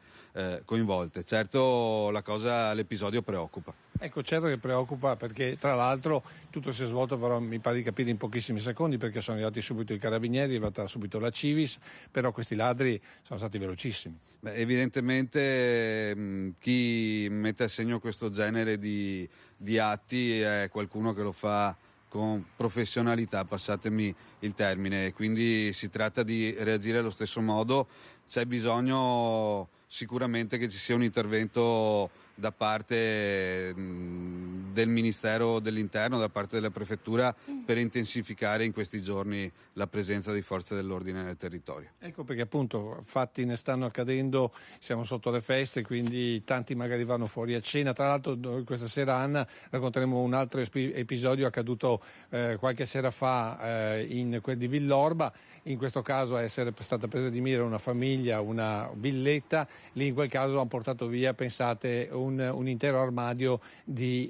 coinvolte. Certo l'episodio preoccupa. Ecco, certo che preoccupa perché tra l'altro tutto si è svolto, però mi pare di capire, in pochissimi secondi, perché sono arrivati subito i carabinieri, è arrivata subito la Civis, però questi ladri sono stati velocissimi. Beh, evidentemente chi mette a segno questo genere di atti è qualcuno che lo fa con professionalità, passatemi il termine, quindi si tratta di reagire allo stesso modo. C'è bisogno sicuramente che ci sia un intervento da parte del Ministero dell'Interno, da parte della Prefettura, per intensificare in questi giorni la presenza di forze dell'ordine nel territorio. Ecco perché appunto fatti ne stanno accadendo, siamo sotto le feste, quindi tanti magari vanno fuori a cena. Tra l'altro questa sera, Anna, racconteremo un altro episodio accaduto qualche sera fa in quel di Villorba. In questo caso è stata presa di mira una famiglia, una villetta, lì in quel caso hanno portato via, pensate, un intero armadio di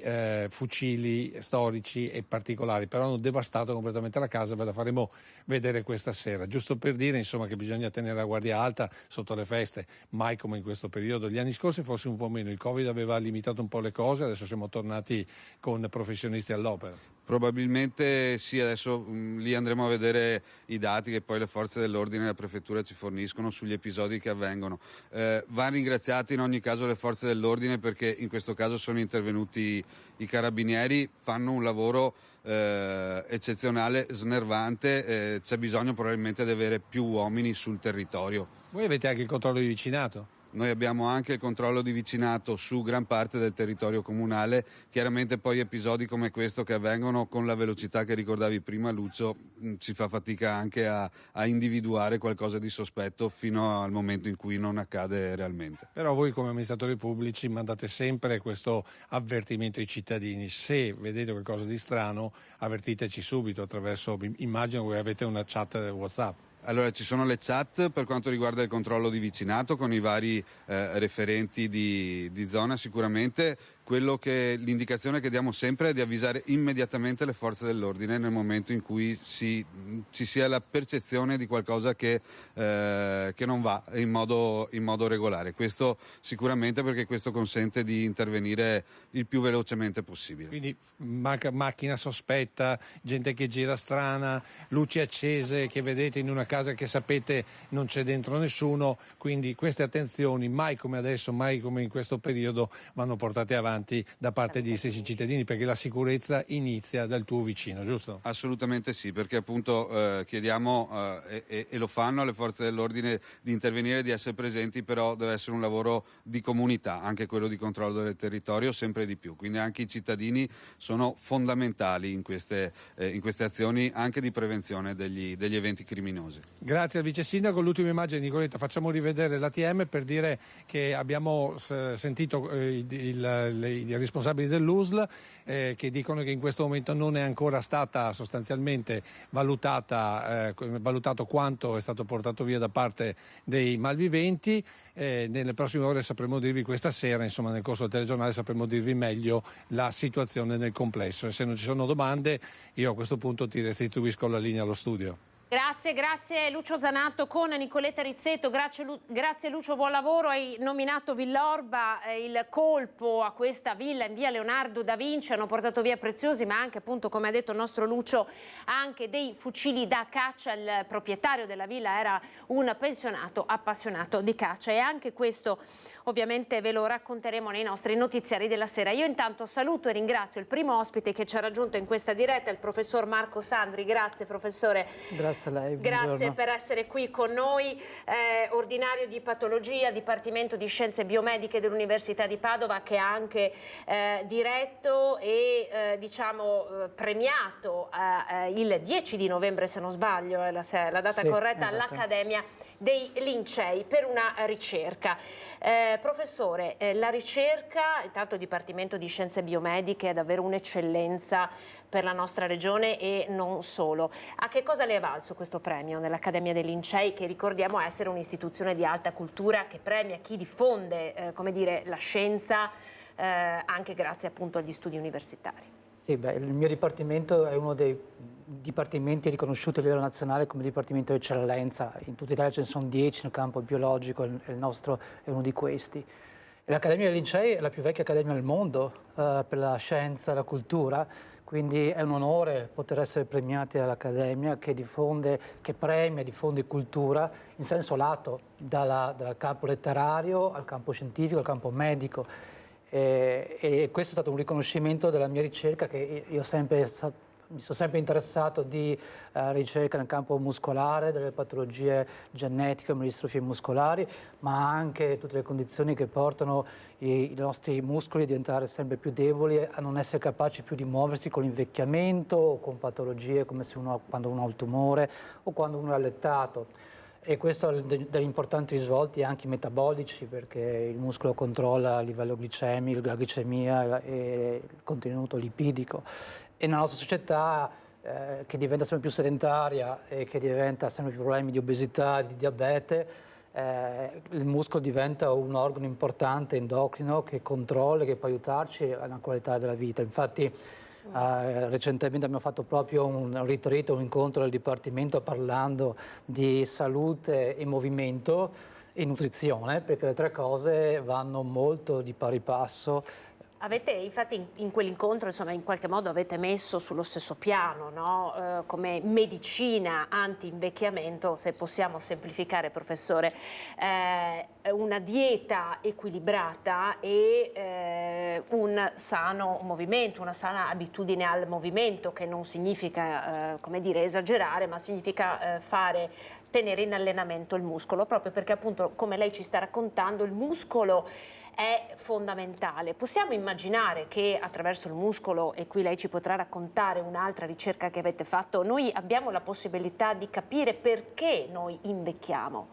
fucili storici e particolari, però hanno devastato completamente la casa, ve la faremo vedere questa sera. Giusto per dire insomma che bisogna tenere la guardia alta sotto le feste, mai come in questo periodo. Gli anni scorsi forse un po' meno, il Covid aveva limitato un po' le cose, adesso siamo tornati con professionisti all'opera. Probabilmente sì, adesso lì andremo a vedere i dati che poi le forze dell'ordine e la prefettura ci forniscono sugli episodi che avvengono. Vanno ringraziate in ogni caso le forze dell'ordine perché in questo caso sono intervenuti i carabinieri, fanno un lavoro eccezionale, snervante, c'è bisogno probabilmente di avere più uomini sul territorio. Voi avete anche il controllo di vicinato? Noi abbiamo anche il controllo di vicinato su gran parte del territorio comunale, chiaramente poi episodi come questo che avvengono con la velocità che ricordavi prima, Lucio, ci fa fatica anche a individuare qualcosa di sospetto fino al momento in cui non accade realmente. Però voi come amministratori pubblici mandate sempre questo avvertimento ai cittadini: se vedete qualcosa di strano avvertiteci subito attraverso, immagino che avete una chat WhatsApp. Allora, ci sono le chat per quanto riguarda il controllo di vicinato con i vari referenti di zona sicuramente. L'indicazione che diamo sempre è di avvisare immediatamente le forze dell'ordine nel momento in cui ci sia la percezione di qualcosa che non va in modo regolare. Questo sicuramente perché questo consente di intervenire il più velocemente possibile. Quindi macchina sospetta, gente che gira strana, luci accese che vedete in una casa che sapete non c'è dentro nessuno, quindi queste attenzioni mai come adesso, mai come in questo periodo vanno portate avanti da parte di stessi cittadini, perché la sicurezza inizia dal tuo vicino, giusto? Assolutamente sì, perché appunto chiediamo e lo fanno alle forze dell'ordine di intervenire, di essere presenti, però deve essere un lavoro di comunità, anche quello di controllo del territorio sempre di più, quindi anche i cittadini sono fondamentali in queste azioni anche di prevenzione degli eventi criminosi. Grazie al vice sindaco. L'ultima immagine, Nicoletta, facciamo rivedere l'ATM per dire che abbiamo sentito i responsabili dell'USL che dicono che in questo momento non è ancora stata sostanzialmente valutato quanto è stato portato via da parte dei malviventi. Nelle prossime ore sapremo dirvi, questa sera, insomma nel corso del telegiornale, sapremo dirvi meglio la situazione nel complesso. E se non ci sono domande, io a questo punto ti restituisco la linea allo studio. Grazie Lucio Zanatto con Nicoletta Rizzetto, grazie Lucio, buon lavoro. Hai nominato Villorba, il colpo a questa villa in via Leonardo da Vinci, hanno portato via preziosi, ma anche, appunto, come ha detto il nostro Lucio, anche dei fucili da caccia. Il proprietario della villa era un pensionato appassionato di caccia, e anche questo ovviamente ve lo racconteremo nei nostri notiziari della sera. Io intanto saluto e ringrazio il primo ospite che ci ha raggiunto in questa diretta, il professor Marco Sandri. Grazie professore. Grazie a lei. Grazie per essere qui con noi, ordinario di patologia, Dipartimento di Scienze Biomediche dell'Università di Padova, che ha anche diretto e premiato il 10 di novembre, se non sbaglio, è la data corretta, esatto, all'Accademia dei Lincei per una ricerca. Professore, la ricerca, intanto Dipartimento di Scienze Biomediche, è davvero un'eccellenza per la nostra regione e non solo. A che cosa le è valso questo premio nell'Accademia dei Lincei, che ricordiamo essere un'istituzione di alta cultura che premia chi diffonde la scienza anche grazie appunto agli studi universitari? Sì, il mio dipartimento è uno dei dipartimenti riconosciuti a livello nazionale come dipartimento di eccellenza. In tutta Italia ce ne sono 10 nel campo biologico, il nostro è uno di questi. L'Accademia dei Lincei è la più vecchia accademia del mondo per la scienza e la cultura, quindi è un onore poter essere premiati dall'Accademia che premia, diffonde cultura in senso lato, dal campo letterario al campo scientifico, al campo medico. E questo è stato un riconoscimento della mia ricerca, che io mi sono sempre interessato di ricerca nel campo muscolare, delle patologie genetiche come le distrofie muscolari, ma anche tutte le condizioni che portano i nostri muscoli a diventare sempre più deboli, a non essere capaci più di muoversi con l'invecchiamento o con patologie come quando uno ha il tumore o quando uno è allettato. E questo ha degli importanti risvolti anche metabolici, perché il muscolo controlla il livello glicemico, la glicemia e il contenuto lipidico. E nella nostra società che diventa sempre più sedentaria e che diventa sempre più problemi di obesità, di diabete, il muscolo diventa un organo importante endocrino che controlla, che può aiutarci alla qualità della vita. Infatti recentemente abbiamo fatto proprio un retreat, un incontro del Dipartimento parlando di salute e movimento e nutrizione, perché le tre cose vanno molto di pari passo. Avete, infatti, in quell'incontro, insomma, in qualche modo avete messo sullo stesso piano, no? Come medicina anti-invecchiamento, se possiamo semplificare, professore, una dieta equilibrata e un sano movimento, una sana abitudine al movimento, che non significa, esagerare, ma significa tenere in allenamento il muscolo, proprio perché, appunto, come lei ci sta raccontando, il muscolo è fondamentale. Possiamo immaginare che attraverso il muscolo, e qui lei ci potrà raccontare un'altra ricerca che avete fatto, noi abbiamo la possibilità di capire perché noi invecchiamo?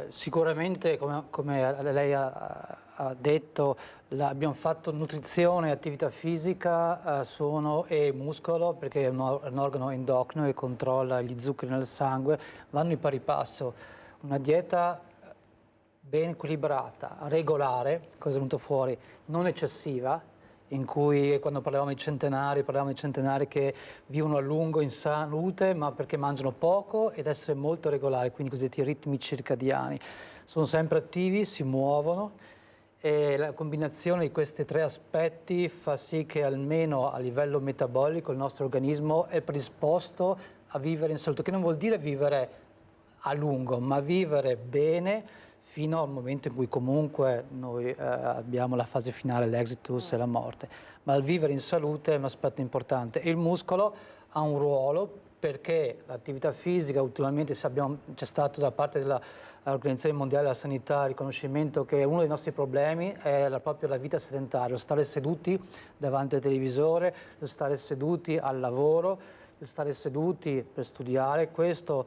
Sicuramente, come lei ha detto, abbiamo fatto nutrizione e attività fisica e muscolo, perché è un organo endocrino e controlla gli zuccheri nel sangue, vanno di pari passo. Una dieta ben equilibrata, regolare, cosa è venuto fuori, non eccessiva, in cui quando parlavamo di centenari che vivono a lungo in salute, ma perché mangiano poco, ed essere molto regolari, quindi i cosiddetti ritmi circadiani. Sono sempre attivi, si muovono, e la combinazione di questi tre aspetti fa sì che almeno a livello metabolico il nostro organismo è predisposto a vivere in salute, che non vuol dire vivere a lungo, ma vivere bene fino al momento in cui comunque noi abbiamo la fase finale, l'exitus e la morte. Ma il vivere in salute è un aspetto importante, e il muscolo ha un ruolo, perché l'attività fisica, ultimamente c'è stato da parte dell'Organizzazione Mondiale della Sanità il riconoscimento che uno dei nostri problemi è proprio la vita sedentaria, lo stare seduti davanti al televisore, lo stare seduti al lavoro, lo stare seduti per studiare. Questo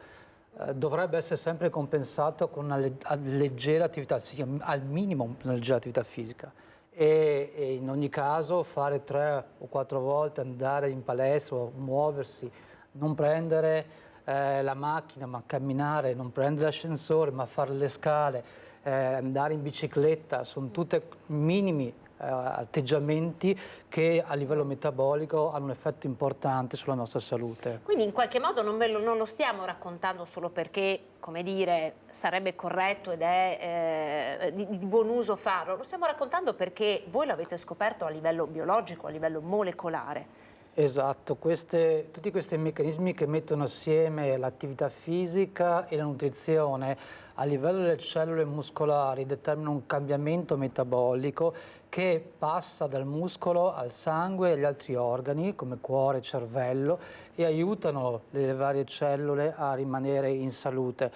dovrebbe essere sempre compensato con una leggera attività fisica, al minimo una leggera attività fisica. e in ogni caso fare 3 o 4 volte, andare in palestra o muoversi, non prendere la macchina ma camminare, non prendere l'ascensore ma fare le scale, andare in bicicletta, sono tutti minimi atteggiamenti che a livello metabolico hanno un effetto importante sulla nostra salute. Quindi in qualche modo non lo stiamo raccontando solo perché, come dire, sarebbe corretto ed è di buon uso farlo, lo stiamo raccontando perché voi l'avete scoperto a livello biologico, a livello molecolare. Esatto, tutti questi meccanismi che mettono assieme l'attività fisica e la nutrizione a livello delle cellule muscolari determinano un cambiamento metabolico che passa dal muscolo al sangue e agli altri organi come cuore e cervello e aiutano le varie cellule a rimanere in salute.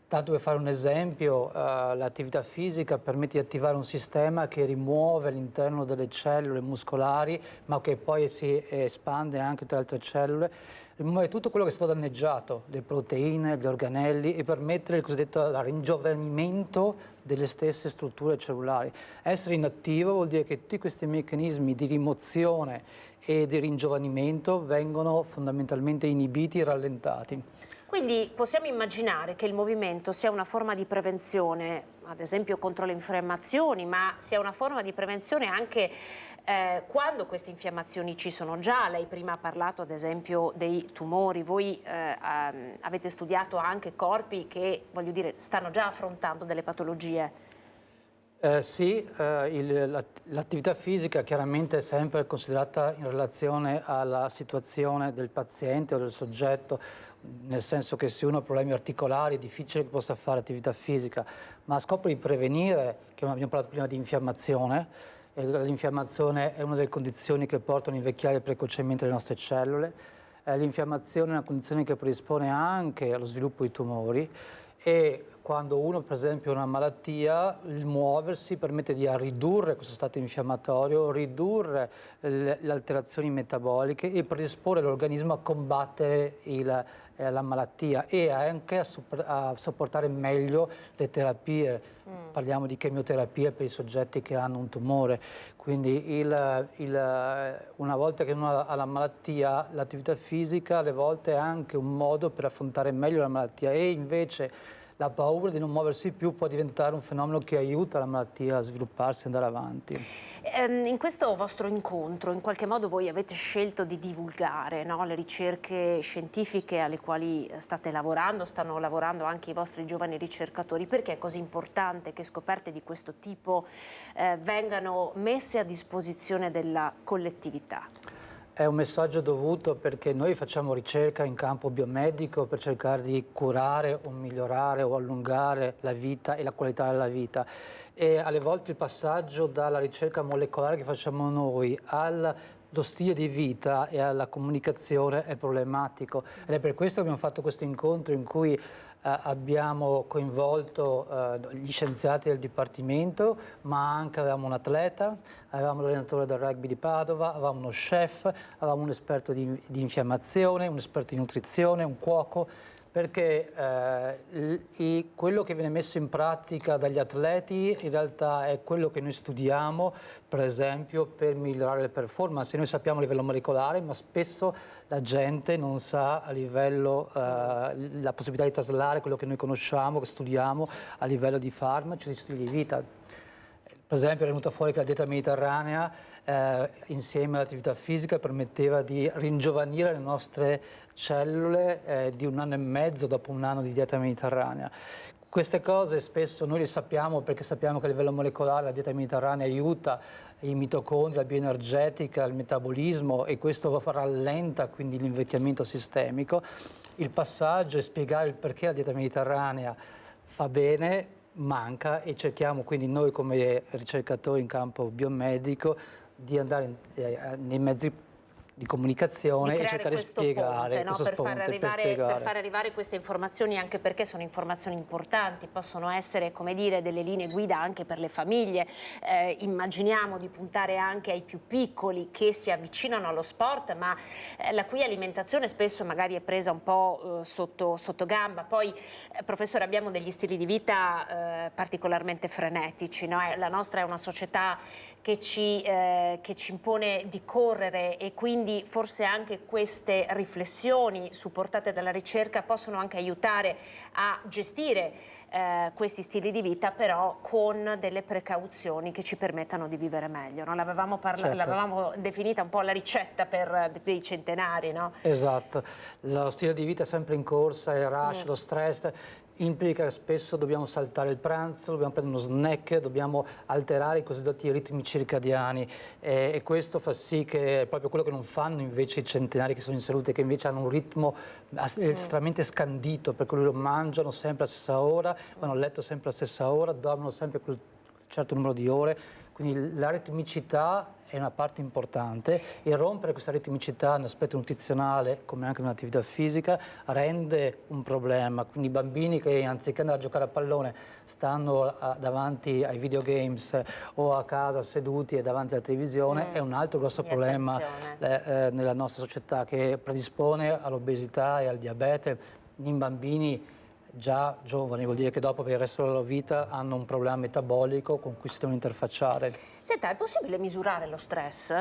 Tanto per fare un esempio, l'attività fisica permette di attivare un sistema che rimuove all'interno delle cellule muscolari, ma che poi si espande anche tra le altre cellule, rimuove tutto quello che è stato danneggiato, le proteine, gli organelli, e permettere il cosiddetto ringiovanimento delle stesse strutture cellulari. Essere inattivo vuol dire che tutti questi meccanismi di rimozione e di ringiovanimento vengono fondamentalmente inibiti e rallentati. Quindi possiamo immaginare che il movimento sia una forma di prevenzione, ad esempio contro le infiammazioni, ma sia una forma di prevenzione anche quando queste infiammazioni ci sono già. Lei prima ha parlato ad esempio dei tumori, voi avete studiato anche corpi che, voglio dire, stanno già affrontando delle patologie. Sì, l'attività fisica chiaramente è sempre considerata in relazione alla situazione del paziente o del soggetto, nel senso che se uno ha problemi articolari è difficile che possa fare attività fisica, ma a scopo di prevenire, che abbiamo parlato prima di infiammazione, l'infiammazione è una delle condizioni che portano a invecchiare precocemente le nostre cellule, l'infiammazione è una condizione che predispone anche allo sviluppo di tumori e quando uno per esempio ha una malattia, il muoversi permette di ridurre questo stato infiammatorio, ridurre le alterazioni metaboliche e predisporre l'organismo a combattere la malattia e anche a sopportare meglio le terapie. Parliamo di chemioterapia per i soggetti che hanno un tumore. Quindi una volta che uno ha la malattia, l'attività fisica alle volte è anche un modo per affrontare meglio la malattia e invece la paura di non muoversi più può diventare un fenomeno che aiuta la malattia a svilupparsi e andare avanti. In questo vostro incontro, in qualche modo voi avete scelto di divulgare, no, le ricerche scientifiche alle quali state lavorando, stanno lavorando anche i vostri giovani ricercatori. Perché è così importante che scoperte di questo tipo vengano messe a disposizione della collettività? È un messaggio dovuto perché noi facciamo ricerca in campo biomedico per cercare di curare o migliorare o allungare la vita e la qualità della vita. E alle volte il passaggio dalla ricerca molecolare che facciamo noi allo stile di vita e alla comunicazione è problematico. Ed è per questo che abbiamo fatto questo incontro in cui abbiamo coinvolto gli scienziati del Dipartimento, ma anche avevamo un atleta, avevamo l'allenatore del rugby di Padova, avevamo uno chef, avevamo un esperto di infiammazione, un esperto di nutrizione, un cuoco, perché quello che viene messo in pratica dagli atleti in realtà è quello che noi studiamo, per esempio, per migliorare le performance. Noi sappiamo a livello molecolare, ma spesso la gente non sa a livello, la possibilità di traslare quello che noi conosciamo, che studiamo, a livello di farmaci, di stili di vita. Per esempio è venuta fuori che la dieta mediterranea insieme all'attività fisica permetteva di ringiovanire le nostre cellule di 1 anno e mezzo dopo 1 anno di dieta mediterranea. Queste cose spesso noi le sappiamo perché sappiamo che a livello molecolare la dieta mediterranea aiuta i mitocondri, la bioenergetica, il metabolismo e questo rallenta quindi l'invecchiamento sistemico. Il passaggio è spiegare il perché la dieta mediterranea fa bene, manca e cerchiamo quindi noi come ricercatori in campo biomedico di andare nei mezzi comunicazione e cercare di spiegare ponte, no? Per far arrivare queste informazioni, anche perché sono informazioni importanti, possono essere, come dire, delle linee guida anche per le famiglie. Immaginiamo di puntare anche ai più piccoli che si avvicinano allo sport, ma la cui alimentazione spesso magari è presa un po' sotto gamba. Poi, professore, abbiamo degli stili di vita particolarmente frenetici, no? La nostra è una società che ci impone di correre, e quindi forse anche queste riflessioni supportate dalla ricerca possono anche aiutare a gestire questi stili di vita, però con delle precauzioni che ci permettano di vivere meglio, no? L'avevamo definita un po' la ricetta per dei centenari, no? Esatto, lo stile di vita è sempre in corsa, il rush, lo stress implica che spesso dobbiamo saltare il pranzo, dobbiamo prendere uno snack, dobbiamo alterare i cosiddetti ritmi circadiani, e questo fa sì che è proprio quello che non fanno invece i centenari che sono in salute, che invece hanno un ritmo estremamente scandito, per cui loro mangiano sempre alla stessa ora, vanno a letto sempre alla stessa ora, dormono sempre quel certo numero di ore, quindi la ritmicità è una parte importante, e rompere questa ritmicità nell'aspetto nutrizionale, come anche nell'attività fisica, rende un problema. Quindi i bambini che anziché andare a giocare a pallone stanno davanti ai videogames o a casa seduti e davanti alla televisione, è un altro grosso problema nella nostra società, che predispone all'obesità e al diabete in bambini già giovani. Vuol dire che dopo, per il resto della loro vita, hanno un problema metabolico con cui si devono interfacciare. Senta, è possibile misurare lo stress?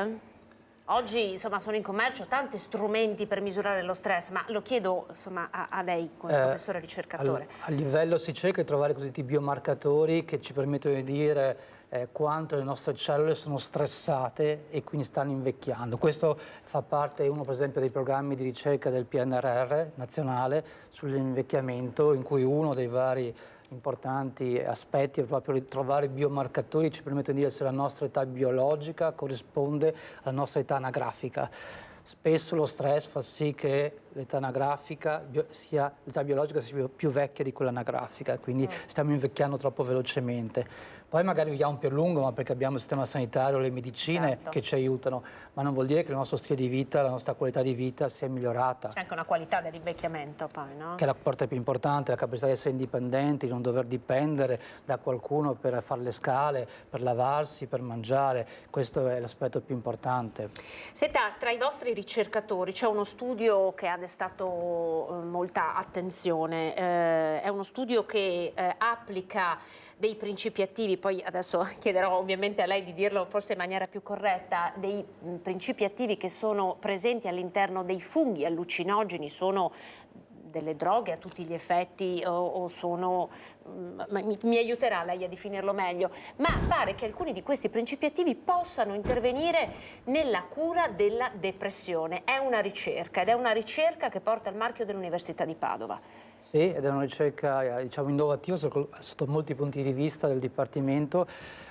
Oggi, insomma, sono in commercio tanti strumenti per misurare lo stress, ma lo chiedo, insomma, a lei come professore ricercatore. A livello si cerca di trovare cosiddetti biomarcatori che ci permettono di dire quanto le nostre cellule sono stressate e quindi stanno invecchiando. Questo fa parte, uno per esempio, dei programmi di ricerca del PNRR nazionale sull'invecchiamento, in cui uno dei vari importanti aspetti è proprio trovare biomarcatori che ci permettono di dire se la nostra età biologica corrisponde alla nostra età anagrafica. Spesso lo stress fa sì che l'età anagrafica l'età biologica sia più vecchia di quella anagrafica, quindi stiamo invecchiando troppo velocemente. Poi magari viviamo più a lungo, ma perché abbiamo il sistema sanitario, le medicine che ci aiutano, ma non vuol dire che il nostro stile di vita, la nostra qualità di vita sia migliorata. C'è anche una qualità dell'invecchiamento poi, no? Che è la parte più importante, la capacità di essere indipendenti, di non dover dipendere da qualcuno per fare le scale, per lavarsi, per mangiare. Questo è l'aspetto più importante. Senta, tra i vostri ricercatori c'è uno studio che ha destato molta attenzione, è uno studio che applica dei principi attivi, poi adesso chiederò ovviamente a lei di dirlo forse in maniera più corretta, dei principi attivi che sono presenti all'interno dei funghi allucinogeni. Sono delle droghe a tutti gli effetti o sono... mi aiuterà lei a definirlo meglio, ma pare che alcuni di questi principi attivi possano intervenire nella cura della depressione. È una ricerca, ed è una ricerca che porta il marchio dell'Università di Padova. Sì, ed è una ricerca, diciamo, innovativa sotto molti punti di vista del Dipartimento.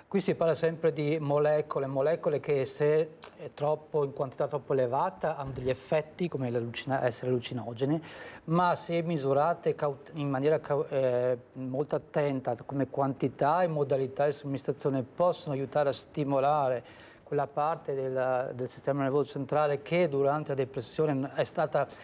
Qui si parla sempre di molecole che, se è in quantità troppo elevata, hanno degli effetti come essere allucinogene, ma se misurate in maniera molto attenta come quantità e modalità di somministrazione, possono aiutare a stimolare quella parte del sistema nervoso centrale che durante la depressione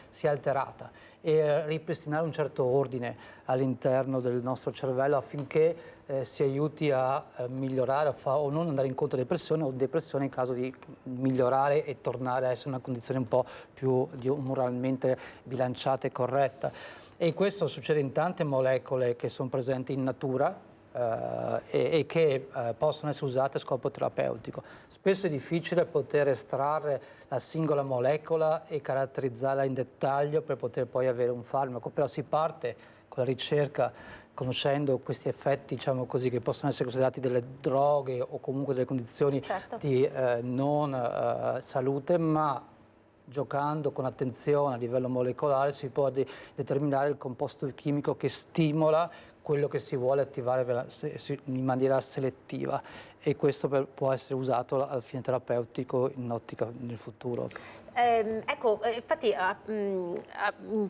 si è alterata, e ripristinare un certo ordine all'interno del nostro cervello affinché si aiuti a migliorare o non andare incontro a depressione, o depressione in caso di migliorare e tornare a essere una condizione un po' più moralmente bilanciata e corretta. E questo succede in tante molecole che sono presenti in natura, e che possono essere usate a scopo terapeutico. Spesso è difficile poter estrarre la singola molecola e caratterizzarla in dettaglio per poter poi avere un farmaco, però si parte con la ricerca conoscendo questi effetti, diciamo così, che possono essere considerati delle droghe o comunque delle condizioni di non salute, ma giocando con attenzione a livello molecolare si può determinare il composto chimico che stimola quello che si vuole attivare in maniera selettiva, e questo può essere usato al fine terapeutico in ottica nel futuro. Infatti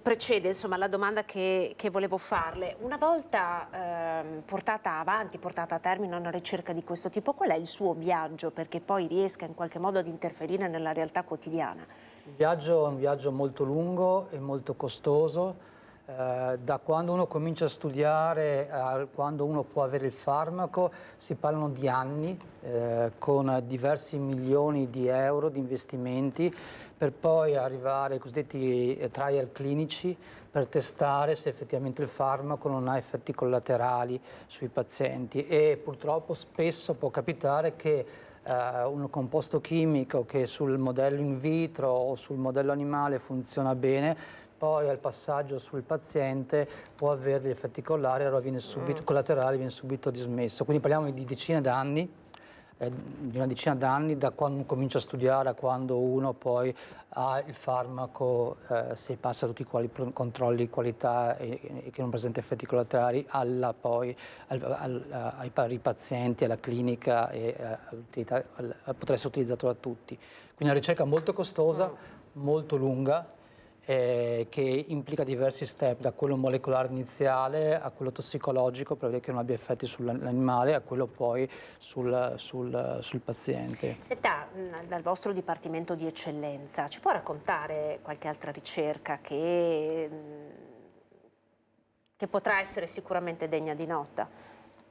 precede insomma la domanda che volevo farle. Una volta portata avanti, portata a termine una ricerca di questo tipo, qual è il suo viaggio perché poi riesca in qualche modo ad interferire nella realtà quotidiana? Il viaggio è un viaggio molto lungo e molto costoso. Da quando uno comincia a studiare a quando uno può avere il farmaco si parlano di anni, con diversi milioni di euro di investimenti, per poi arrivare ai cosiddetti trial clinici per testare se effettivamente il farmaco non ha effetti collaterali sui pazienti, e purtroppo spesso può capitare che un composto chimico che sul modello in vitro o sul modello animale funziona bene, poi al passaggio sul paziente può avere degli effetti collaterali, viene subito dismesso. Quindi parliamo di decine d'anni, di una decina d'anni da quando uno comincia a studiare a quando uno poi ha il farmaco, se passa tutti i controlli di qualità e che non presenta effetti collaterali, ai pazienti, alla clinica, e potrà essere utilizzato da tutti. Quindi una ricerca molto costosa, molto lunga, che implica diversi step, da quello molecolare iniziale a quello tossicologico per vedere che non abbia effetti sull'animale, a quello poi sul paziente. Senta, dal vostro dipartimento di eccellenza, ci può raccontare qualche altra ricerca che potrà essere sicuramente degna di nota?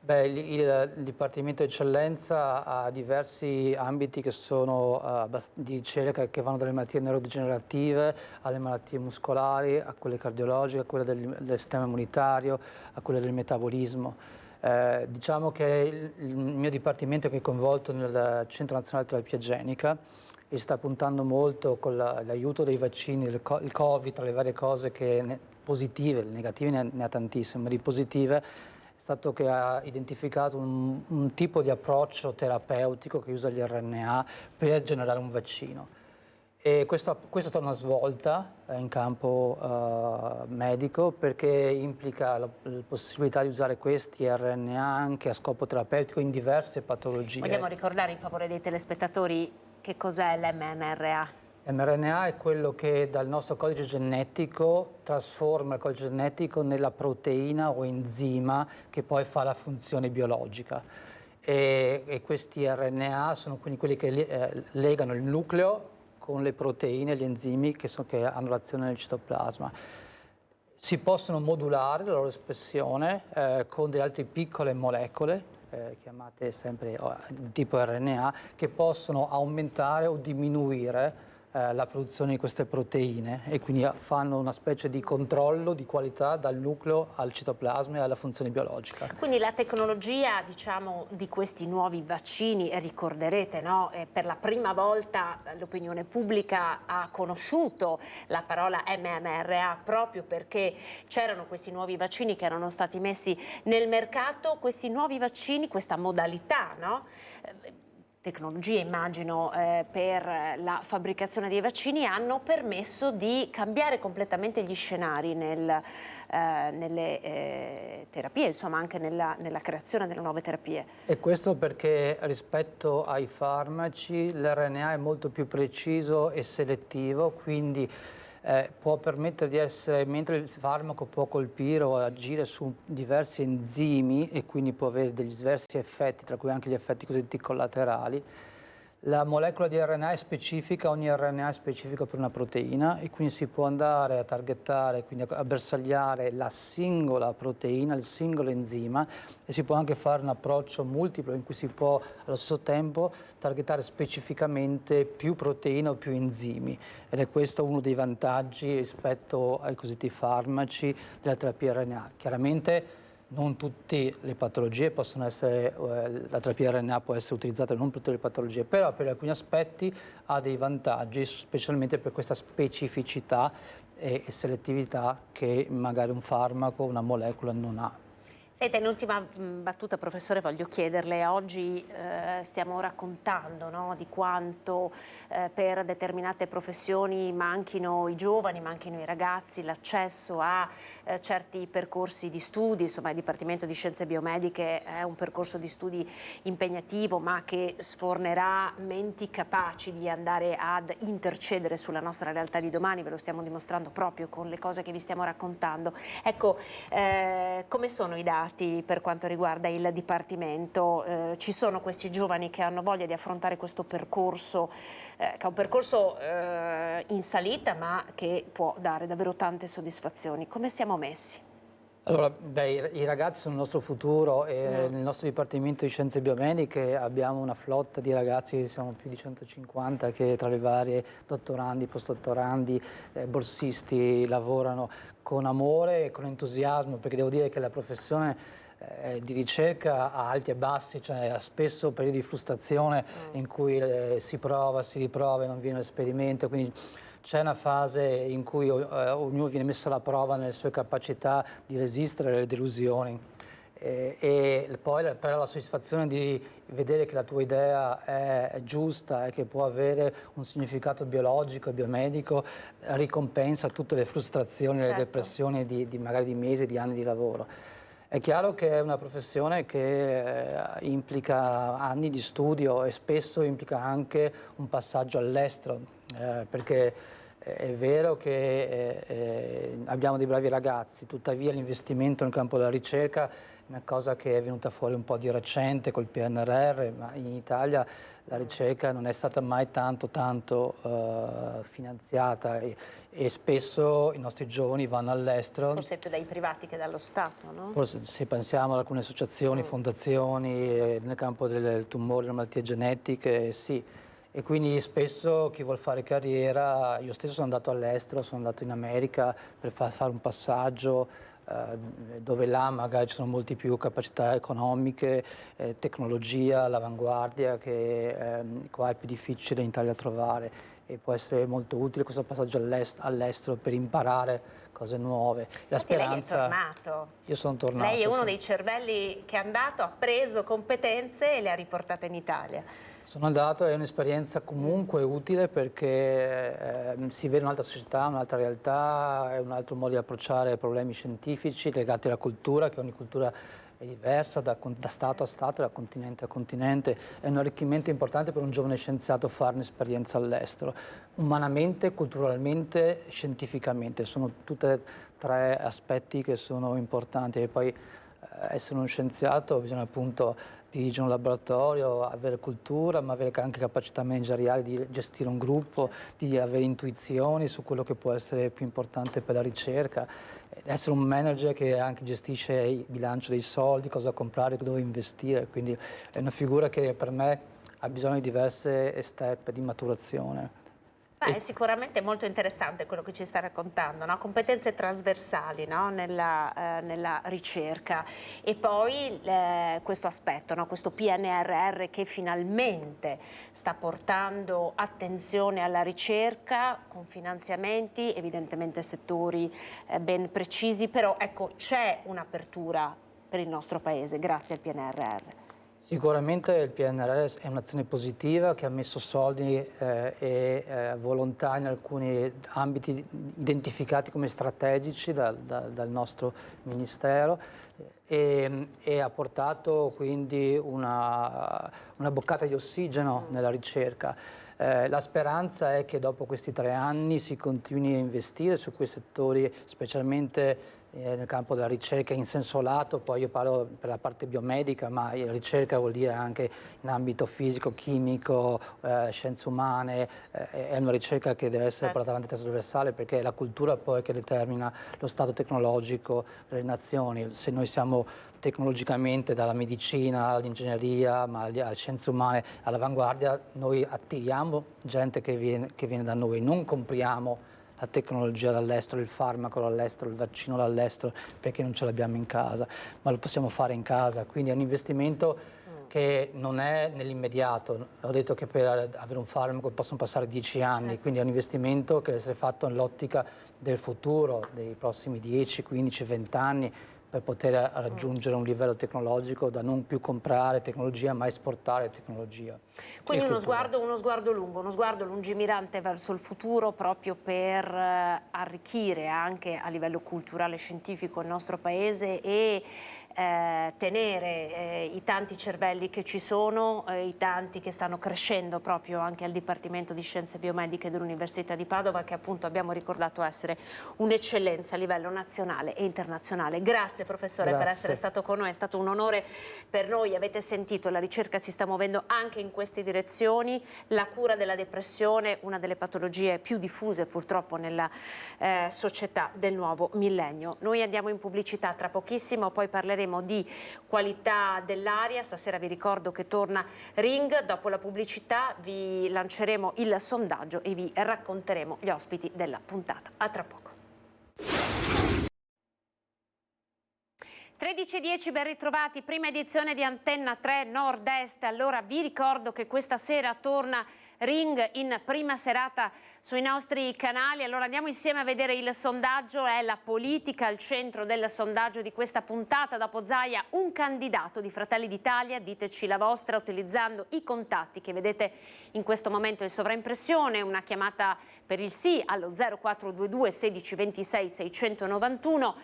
Beh, il Dipartimento di Eccellenza ha diversi ambiti che sono di ricerca, che vanno dalle malattie neurodegenerative alle malattie muscolari, a quelle cardiologiche, a quelle del sistema immunitario, a quelle del metabolismo. Diciamo che il mio dipartimento, che è coinvolto nel Centro Nazionale di Terapia Genica, e sta puntando molto con l'aiuto dei vaccini, il Covid, tra le varie cose positive, le negative ne ha tantissime, ma di positive, è stato che ha identificato un tipo di approccio terapeutico che usa gli RNA per generare un vaccino. E questa è stata una svolta in campo medico, perché implica la possibilità di usare questi RNA anche a scopo terapeutico in diverse patologie. Vogliamo ricordare in favore dei telespettatori che cos'è l'mRNA? mRNA è quello che dal nostro codice genetico trasforma il codice genetico nella proteina o enzima che poi fa la funzione biologica. E questi RNA sono quindi quelli che legano il nucleo con le proteine, gli enzimi che hanno l'azione nel citoplasma. Si possono modulare la loro espressione con delle altre piccole molecole, chiamate sempre tipo RNA, che possono aumentare o diminuire la produzione di queste proteine, e quindi fanno una specie di controllo di qualità dal nucleo al citoplasma e alla funzione biologica. Quindi la tecnologia, diciamo, di questi nuovi vaccini, ricorderete, no? Per la prima volta l'opinione pubblica ha conosciuto la parola mRNA proprio perché c'erano questi nuovi vaccini che erano stati messi nel mercato. Questi nuovi vaccini, questa modalità, no? Tecnologie, immagino, per la fabbricazione dei vaccini, hanno permesso di cambiare completamente gli scenari nelle terapie, insomma anche nella creazione delle nuove terapie. E questo perché rispetto ai farmaci l'RNA è molto più preciso e selettivo, quindi può permettere di essere, mentre il farmaco può colpire o agire su diversi enzimi e quindi può avere degli diversi effetti, tra cui anche gli effetti cosiddetti collaterali, la molecola di RNA è specifica, ogni RNA è specifico per una proteina, e quindi si può andare a targettare, quindi a bersagliare la singola proteina, il singolo enzima, e si può anche fare un approccio multiplo in cui si può allo stesso tempo targettare specificamente più proteine o più enzimi, ed è questo uno dei vantaggi rispetto ai cosiddetti farmaci della terapia RNA. Chiaramente non tutte le patologie possono essere, la terapia RNA può essere utilizzata non per tutte le patologie, però per alcuni aspetti ha dei vantaggi, specialmente per questa specificità e selettività che magari un farmaco, una molecola non ha. Senta, in ultima battuta, professore, voglio chiederle, oggi stiamo raccontando, no, di quanto per determinate professioni manchino i giovani, manchino i ragazzi, l'accesso a certi percorsi di studi, insomma il Dipartimento di Scienze Biomediche è un percorso di studi impegnativo ma che sfornerà menti capaci di andare ad intercedere sulla nostra realtà di domani, ve lo stiamo dimostrando proprio con le cose che vi stiamo raccontando. Ecco, come sono i dati per quanto riguarda il Dipartimento? Ci sono questi giovani che hanno voglia di affrontare questo percorso, che è un percorso in salita ma che può dare davvero tante soddisfazioni. Come siamo messi? Allora, i ragazzi sono il nostro futuro e nel nostro Dipartimento di Scienze Biomediche abbiamo una flotta di ragazzi, siamo più di 150, che tra le varie dottorandi, postdottorandi, borsisti lavorano con amore e con entusiasmo, perché devo dire che la professione di ricerca ha alti e bassi, cioè ha spesso periodi di frustrazione in cui si prova, si riprova e non viene l'esperimento, quindi c'è una fase in cui ognuno viene messo alla prova nelle sue capacità di resistere alle delusioni e poi però la soddisfazione di vedere che la tua idea è giusta e che può avere un significato biologico e biomedico ricompensa tutte le frustrazioni e le depressioni magari di mesi, di anni di lavoro. È chiaro che è una professione che implica anni di studio e spesso implica anche un passaggio all'estero, perché è vero che abbiamo dei bravi ragazzi, tuttavia l'investimento nel campo della ricerca è una cosa che è venuta fuori un po' di recente col PNRR, ma in Italia la ricerca non è stata mai tanto finanziata e spesso i nostri giovani vanno all'estero. Forse più dai privati che dallo Stato, no? Forse se pensiamo ad alcune associazioni, fondazioni nel campo del tumore, delle malattie genetiche, sì. E quindi spesso chi vuol fare carriera, io stesso sono andato all'estero, sono andato in America per fare un passaggio dove là magari ci sono molti più capacità economiche, tecnologia, l'avanguardia che qua è più difficile in Italia trovare e può essere molto utile questo passaggio all'estero per imparare cose nuove. La speranza... Lei è tornato. Io sono tornato. Lei è uno dei cervelli che è andato, ha preso competenze e le ha riportate in Italia. Sono andato, è un'esperienza comunque utile perché si vede un'altra società, un'altra realtà, è un altro modo di approcciare problemi scientifici legati alla cultura, che ogni cultura è diversa da Stato a Stato, da continente a continente. È un arricchimento importante per un giovane scienziato fare un'esperienza all'estero, umanamente, culturalmente, scientificamente. Sono tutti tre aspetti che sono importanti e poi essere uno scienziato bisogna appunto dirigere un laboratorio, avere cultura, ma avere anche capacità manageriali di gestire un gruppo, di avere intuizioni su quello che può essere più importante per la ricerca, essere un manager che anche gestisce il bilancio dei soldi, cosa comprare, dove investire, quindi è una figura che per me ha bisogno di diverse step di maturazione. È sicuramente molto interessante quello che ci sta raccontando, no? Competenze trasversali, no? nella ricerca e poi questo aspetto, no? Questo PNRR che finalmente sta portando attenzione alla ricerca con finanziamenti, evidentemente settori ben precisi, però ecco c'è un'apertura per il nostro Paese grazie al PNRR. Sicuramente il PNRR è un'azione positiva che ha messo soldi e volontà in alcuni ambiti identificati come strategici dal nostro Ministero e ha portato quindi una boccata di ossigeno nella ricerca. La speranza è che dopo questi 3 anni si continui a investire su quei settori, specialmente nel campo della ricerca in senso lato, poi io parlo per la parte biomedica, ma la ricerca vuol dire anche in ambito fisico, chimico, scienze umane, è una ricerca che deve essere portata avanti trasversale perché è la cultura poi che determina lo stato tecnologico delle nazioni. Se noi siamo tecnologicamente dalla medicina all'ingegneria, ma alle scienze umane all'avanguardia, noi attiriamo gente che viene da noi, non compriamo la tecnologia dall'estero, il farmaco dall'estero, il vaccino dall'estero, perché non ce l'abbiamo in casa, ma lo possiamo fare in casa, quindi è un investimento che non è nell'immediato. Ho detto che per avere un farmaco possono passare 10 anni, quindi è un investimento che deve essere fatto nell'ottica del futuro, dei prossimi 10, 15, 20 anni, per poter raggiungere un livello tecnologico da non più comprare tecnologia ma esportare tecnologia. Quindi uno sguardo lungo, uno sguardo lungimirante verso il futuro, proprio per arricchire anche a livello culturale e scientifico il nostro paese e tenere i tanti cervelli che ci sono, i tanti che stanno crescendo proprio anche al Dipartimento di Scienze Biomediche dell'Università di Padova, che appunto abbiamo ricordato essere un'eccellenza a livello nazionale e internazionale. Grazie professore per essere stato con noi, è stato un onore per noi. Avete sentito, la ricerca si sta muovendo anche in queste direzioni, la cura della depressione, una delle patologie più diffuse purtroppo nella società del nuovo millennio. Noi andiamo in pubblicità tra pochissimo, poi parleremo di qualità dell'aria. Stasera vi ricordo che torna Ring. Dopo la pubblicità vi lanceremo il sondaggio e vi racconteremo gli ospiti della puntata. A tra poco. 13:10, ben ritrovati, prima edizione di Antenna 3 Nord-Est. Allora vi ricordo che questa sera torna Ring in prima serata sui nostri canali. Allora andiamo insieme a vedere il sondaggio, è la politica al centro del sondaggio di questa puntata. Dopo Zaia, un candidato di Fratelli d'Italia, diteci la vostra utilizzando i contatti che vedete in questo momento in sovraimpressione, una chiamata per il sì allo 0422 16 26 691.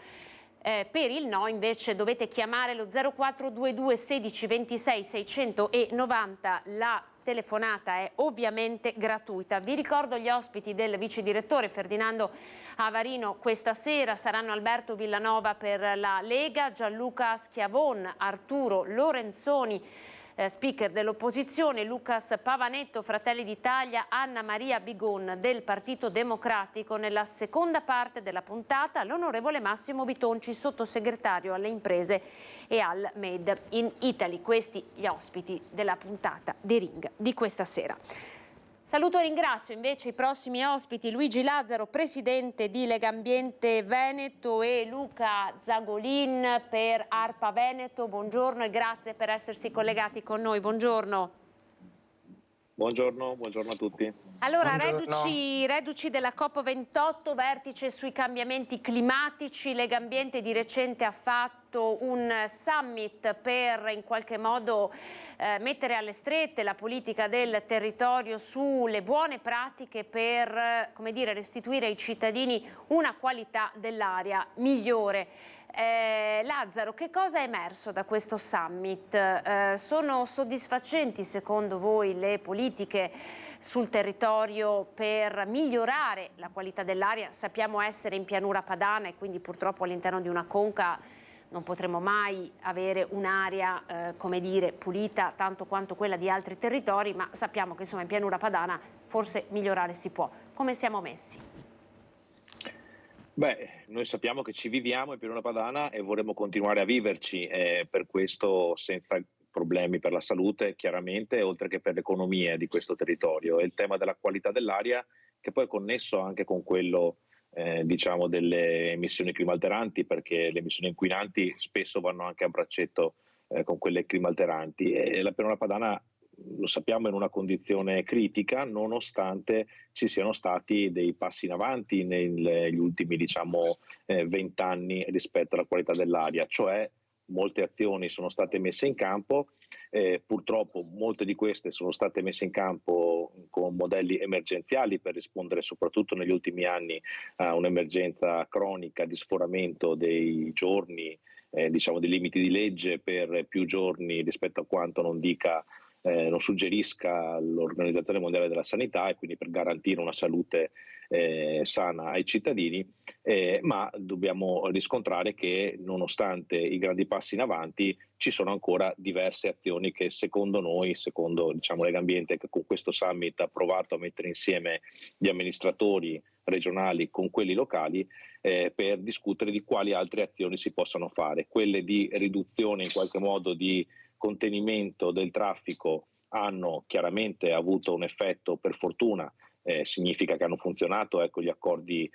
Per il no invece dovete chiamare lo 0422 16 26 690, la telefonata è ovviamente gratuita. Vi ricordo gli ospiti del vice direttore Ferdinando Avarino questa sera: saranno Alberto Villanova per la Lega, Gianluca Schiavon, Arturo Lorenzoni, speaker dell'opposizione, Lucas Pavanetto, Fratelli d'Italia, Anna Maria Bigon del Partito Democratico. Nella seconda parte della puntata l'onorevole Massimo Bitonci, sottosegretario alle imprese e al Made in Italy. Questi gli ospiti della puntata di Ring di questa sera. Saluto e ringrazio invece i prossimi ospiti: Luigi Lazzaro, presidente di Legambiente Veneto, e Luca Zagolin per ARPA Veneto. Buongiorno e grazie per essersi collegati con noi. Buongiorno. Buongiorno a tutti. Allora, reduci della COP28, vertice sui cambiamenti climatici, Legambiente di recente ha fatto un summit per in qualche modo mettere alle strette la politica del territorio sulle buone pratiche per, come dire, restituire ai cittadini una qualità dell'aria migliore. Lazzaro, che cosa è emerso da questo summit? Sono soddisfacenti secondo voi le politiche sul territorio per migliorare la qualità dell'aria? Sappiamo essere in pianura padana e quindi purtroppo all'interno di una conca non potremo mai avere un'aria, come dire, pulita tanto quanto quella di altri territori, ma sappiamo che insomma in pianura padana forse migliorare si può. Come siamo messi? Beh, noi sappiamo che ci viviamo in pianura padana e vorremmo continuare a viverci, per questo senza problemi per la salute chiaramente, oltre che per l'economia di questo territorio. E il tema della qualità dell'aria, che poi è connesso anche con quello diciamo delle emissioni climalteranti, perché le emissioni inquinanti spesso vanno anche a braccetto con quelle climalteranti, e la pianura padana lo sappiamo è in una condizione critica, nonostante ci siano stati dei passi in avanti negli ultimi 20 anni rispetto alla qualità dell'aria, cioè molte azioni sono state messe in campo, purtroppo molte di queste sono state messe in campo con modelli emergenziali per rispondere soprattutto negli ultimi anni a un'emergenza cronica di sforamento dei giorni, dei limiti di legge per più giorni rispetto a quanto non suggerisca l'Organizzazione Mondiale della Sanità, e quindi per garantire una salute sana ai cittadini, ma dobbiamo riscontrare che nonostante i grandi passi in avanti ci sono ancora diverse azioni che secondo noi, secondo Legambiente, che con questo summit ha provato a mettere insieme gli amministratori regionali con quelli locali per discutere di quali altre azioni si possano fare. Quelle di riduzione in qualche modo di contenimento del traffico hanno chiaramente avuto un effetto, per fortuna, significa che hanno funzionato gli accordi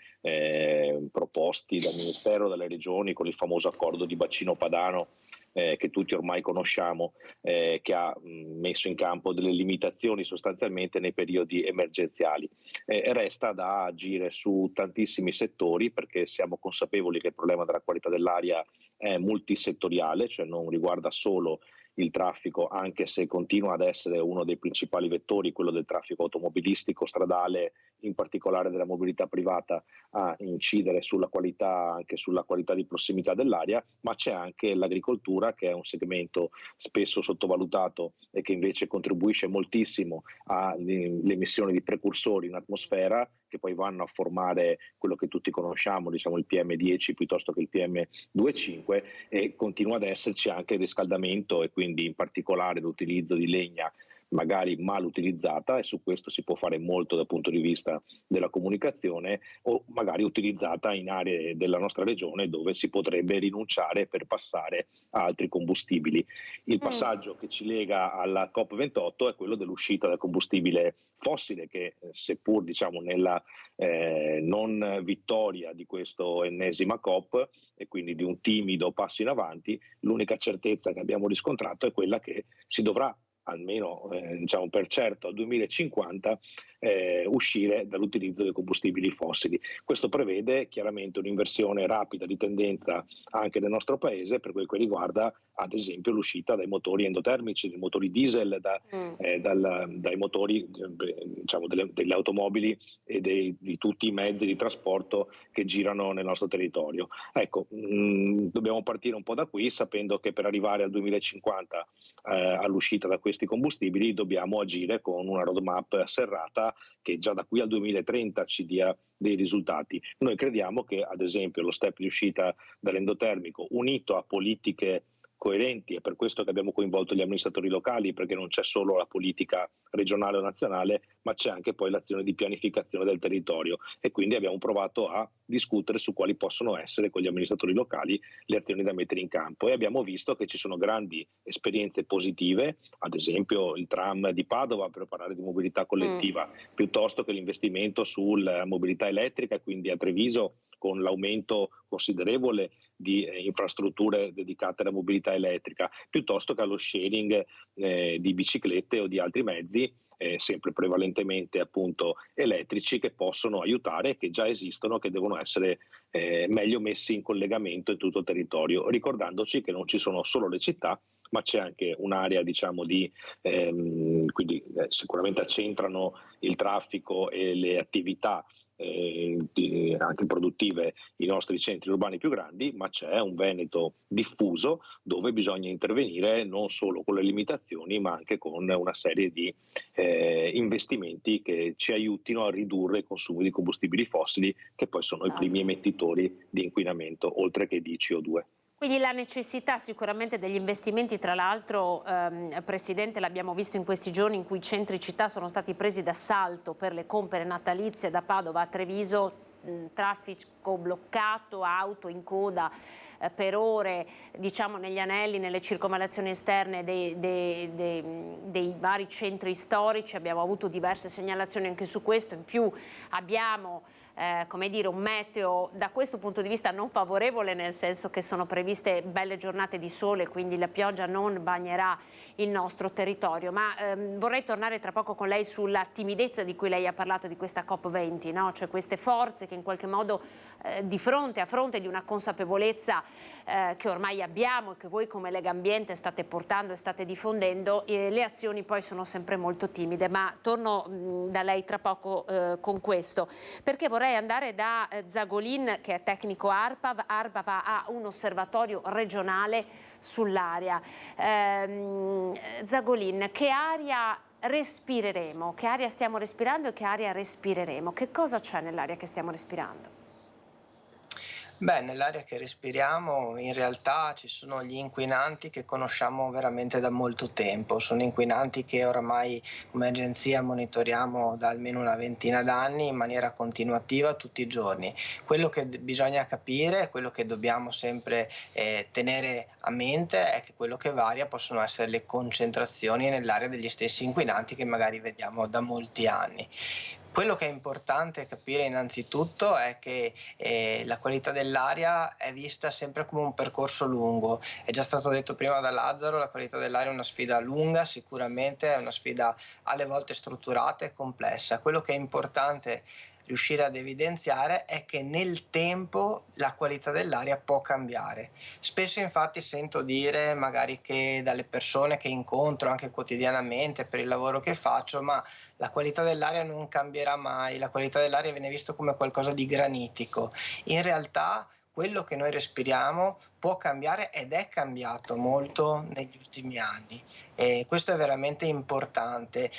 proposti dal Ministero, dalle regioni, con il famoso accordo di bacino padano che tutti ormai conosciamo, che ha messo in campo delle limitazioni sostanzialmente nei periodi emergenziali. Resta da agire su tantissimi settori, perché siamo consapevoli che il problema della qualità dell'aria è multisettoriale, cioè non riguarda solo il traffico, anche se continua ad essere uno dei principali vettori, quello del traffico automobilistico, stradale, in particolare della mobilità privata, a incidere sulla qualità, anche sulla qualità di prossimità dell'aria, ma c'è anche l'agricoltura, che è un segmento spesso sottovalutato e che invece contribuisce moltissimo alle emissioni di precursori in atmosfera, che poi vanno a formare quello che tutti conosciamo, diciamo il PM10 piuttosto che il PM2,5, e continua ad esserci anche il riscaldamento e quindi in particolare l'utilizzo di legna magari mal utilizzata, e su questo si può fare molto dal punto di vista della comunicazione, o magari utilizzata in aree della nostra regione dove si potrebbe rinunciare per passare a altri combustibili. Il passaggio che ci lega alla COP28 è quello dell'uscita dal combustibile fossile, che seppur diciamo nella non vittoria di questo ennesima COP e quindi di un timido passo in avanti, l'unica certezza che abbiamo riscontrato è quella che si dovrà almeno diciamo per certo al 2050 uscire dall'utilizzo dei combustibili fossili. Questo prevede chiaramente un'inversione rapida di tendenza anche nel nostro paese per quel che riguarda ad esempio l'uscita dai motori endotermici, dai motori diesel, dai motori diciamo delle automobili e di tutti i mezzi di trasporto che girano nel nostro territorio. Ecco, dobbiamo partire un po' da qui, sapendo che per arrivare al 2050 all'uscita da questi combustibili dobbiamo agire con una roadmap serrata che già da qui al 2030 ci dia dei risultati. Noi crediamo che ad esempio lo step di uscita dall'endotermico, unito a politiche coerenti, è per questo che abbiamo coinvolto gli amministratori locali, perché non c'è solo la politica regionale o nazionale, ma c'è anche poi l'azione di pianificazione del territorio, e quindi abbiamo provato a discutere su quali possono essere con gli amministratori locali le azioni da mettere in campo, e abbiamo visto che ci sono grandi esperienze positive, ad esempio il tram di Padova, per parlare di mobilità collettiva, piuttosto che l'investimento sulla mobilità elettrica, quindi a Treviso con l'aumento considerevole di infrastrutture dedicate alla mobilità elettrica, piuttosto che allo sharing di biciclette o di altri mezzi, sempre prevalentemente appunto elettrici, che possono aiutare e che già esistono, che devono essere meglio messi in collegamento in tutto il territorio, ricordandoci che non ci sono solo le città, ma c'è anche un'area diciamo di quindi sicuramente accentrano il traffico e le attività anche produttive i nostri centri urbani più grandi, ma c'è un Veneto diffuso dove bisogna intervenire non solo con le limitazioni, ma anche con una serie di investimenti che ci aiutino a ridurre i consumi di combustibili fossili, che poi sono i primi emettitori di inquinamento, oltre che di CO2. Quindi la necessità sicuramente degli investimenti, tra l'altro Presidente, l'abbiamo visto in questi giorni in cui i centri città sono stati presi d'assalto per le compere natalizie, da Padova a Treviso, traffico bloccato, auto in coda per ore, diciamo negli anelli, nelle circonvallazioni esterne dei vari centri storici. Abbiamo avuto diverse segnalazioni anche su questo, in più abbiamo come dire, un meteo da questo punto di vista non favorevole, nel senso che sono previste belle giornate di sole, quindi la pioggia non bagnerà il nostro territorio. Ma vorrei tornare tra poco con lei sulla timidezza di cui lei ha parlato, di questa COP20, no? Cioè queste forze che in qualche modo a fronte di una consapevolezza che ormai abbiamo e che voi come Lega Ambiente state portando e state diffondendo, le azioni poi sono sempre molto timide. Ma torno da lei tra poco con questo, perché vorrei andare da Zagolin, che è tecnico ARPAV. ARPAV ha un osservatorio regionale sull'aria. Zagolin, che aria respireremo? Che aria stiamo respirando e che aria respireremo? Che cosa c'è nell'aria che stiamo respirando? Beh, nell'aria che respiriamo in realtà ci sono gli inquinanti che conosciamo veramente da molto tempo, sono inquinanti che oramai come agenzia monitoriamo da almeno una ventina d'anni in maniera continuativa tutti i giorni. Quello che bisogna capire, quello che dobbiamo sempre tenere a mente è che quello che varia possono essere le concentrazioni nell'aria degli stessi inquinanti che magari vediamo da molti anni. Quello che è importante capire innanzitutto è che la qualità dell'aria è vista sempre come un percorso lungo. È già stato detto prima da Lazzaro, la qualità dell'aria è una sfida lunga, sicuramente è una sfida alle volte strutturata e complessa. Quello che è importante riuscire ad evidenziare è che nel tempo la qualità dell'aria può cambiare. Spesso infatti sento dire magari che dalle persone che incontro anche quotidianamente per il lavoro che faccio, ma la qualità dell'aria non cambierà mai, la qualità dell'aria viene visto come qualcosa di granitico. In realtà quello che noi respiriamo può cambiare ed è cambiato molto negli ultimi anni. Questo è veramente importante.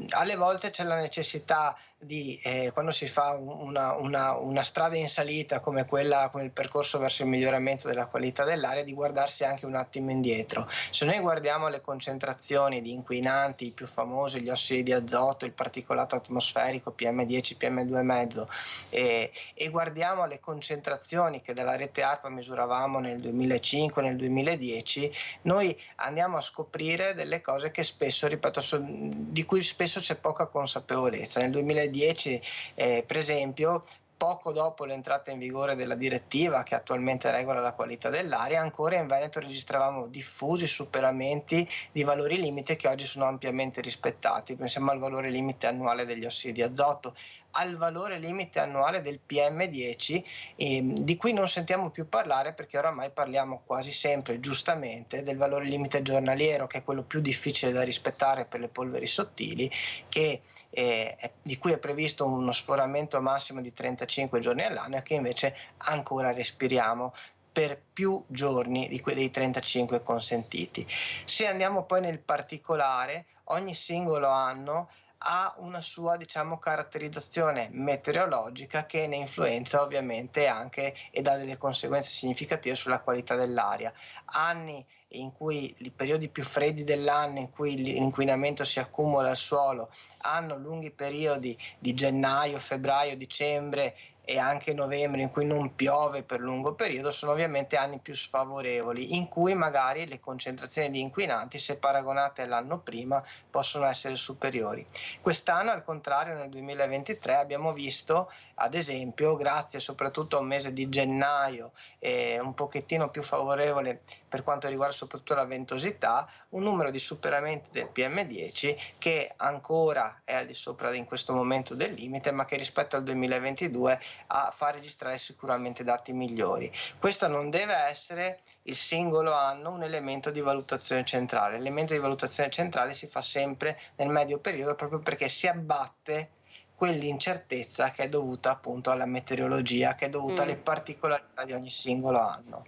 Alle volte c'è la necessità di, quando si fa una strada in salita come quella, come il percorso verso il miglioramento della qualità dell'aria, di guardarsi anche un attimo indietro. Se noi guardiamo le concentrazioni di inquinanti, i più famosi, gli ossidi di azoto, il particolato atmosferico, PM10, PM2,5, e guardiamo le concentrazioni che dalla rete ARPA misuravamo nel 2005, nel 2010, noi andiamo a scoprire delle cose che spesso, ripeto, di cui spesso c'è poca consapevolezza. Nel 2010, per esempio, poco dopo l'entrata in vigore della direttiva che attualmente regola la qualità dell'aria, ancora in Veneto registravamo diffusi superamenti di valori limite che oggi sono ampiamente rispettati. Pensiamo al valore limite annuale degli ossidi di azoto, al valore limite annuale del PM10, di cui non sentiamo più parlare perché oramai parliamo quasi sempre, giustamente, del valore limite giornaliero, che è quello più difficile da rispettare per le polveri sottili, di cui è previsto uno sforamento massimo di 35 giorni all'anno e che invece ancora respiriamo per più giorni di quei 35 consentiti. Se andiamo poi nel particolare, ogni singolo anno ha una sua, diciamo, caratterizzazione meteorologica che ne influenza ovviamente anche e dà delle conseguenze significative sulla qualità dell'aria. Anni in cui i periodi più freddi dell'anno, in cui l'inquinamento si accumula al suolo, hanno lunghi periodi di gennaio, febbraio, dicembre e anche novembre in cui non piove per lungo periodo, sono ovviamente anni più sfavorevoli, in cui magari le concentrazioni di inquinanti, se paragonate all'anno prima, possono essere superiori. Quest'anno, al contrario, nel 2023 abbiamo visto, ad esempio, grazie soprattutto a un mese di gennaio un pochettino più favorevole per quanto riguarda soprattutto la ventosità, un numero di superamenti del PM10 che ancora è al di sopra in questo momento del limite, ma che rispetto al 2022 fa registrare sicuramente dati migliori. Questo non deve essere il singolo anno un elemento di valutazione centrale. L'elemento di valutazione centrale si fa sempre nel medio periodo, proprio perché si abbatte quell'incertezza che è dovuta appunto alla meteorologia, che è dovuta alle particolarità di ogni singolo anno.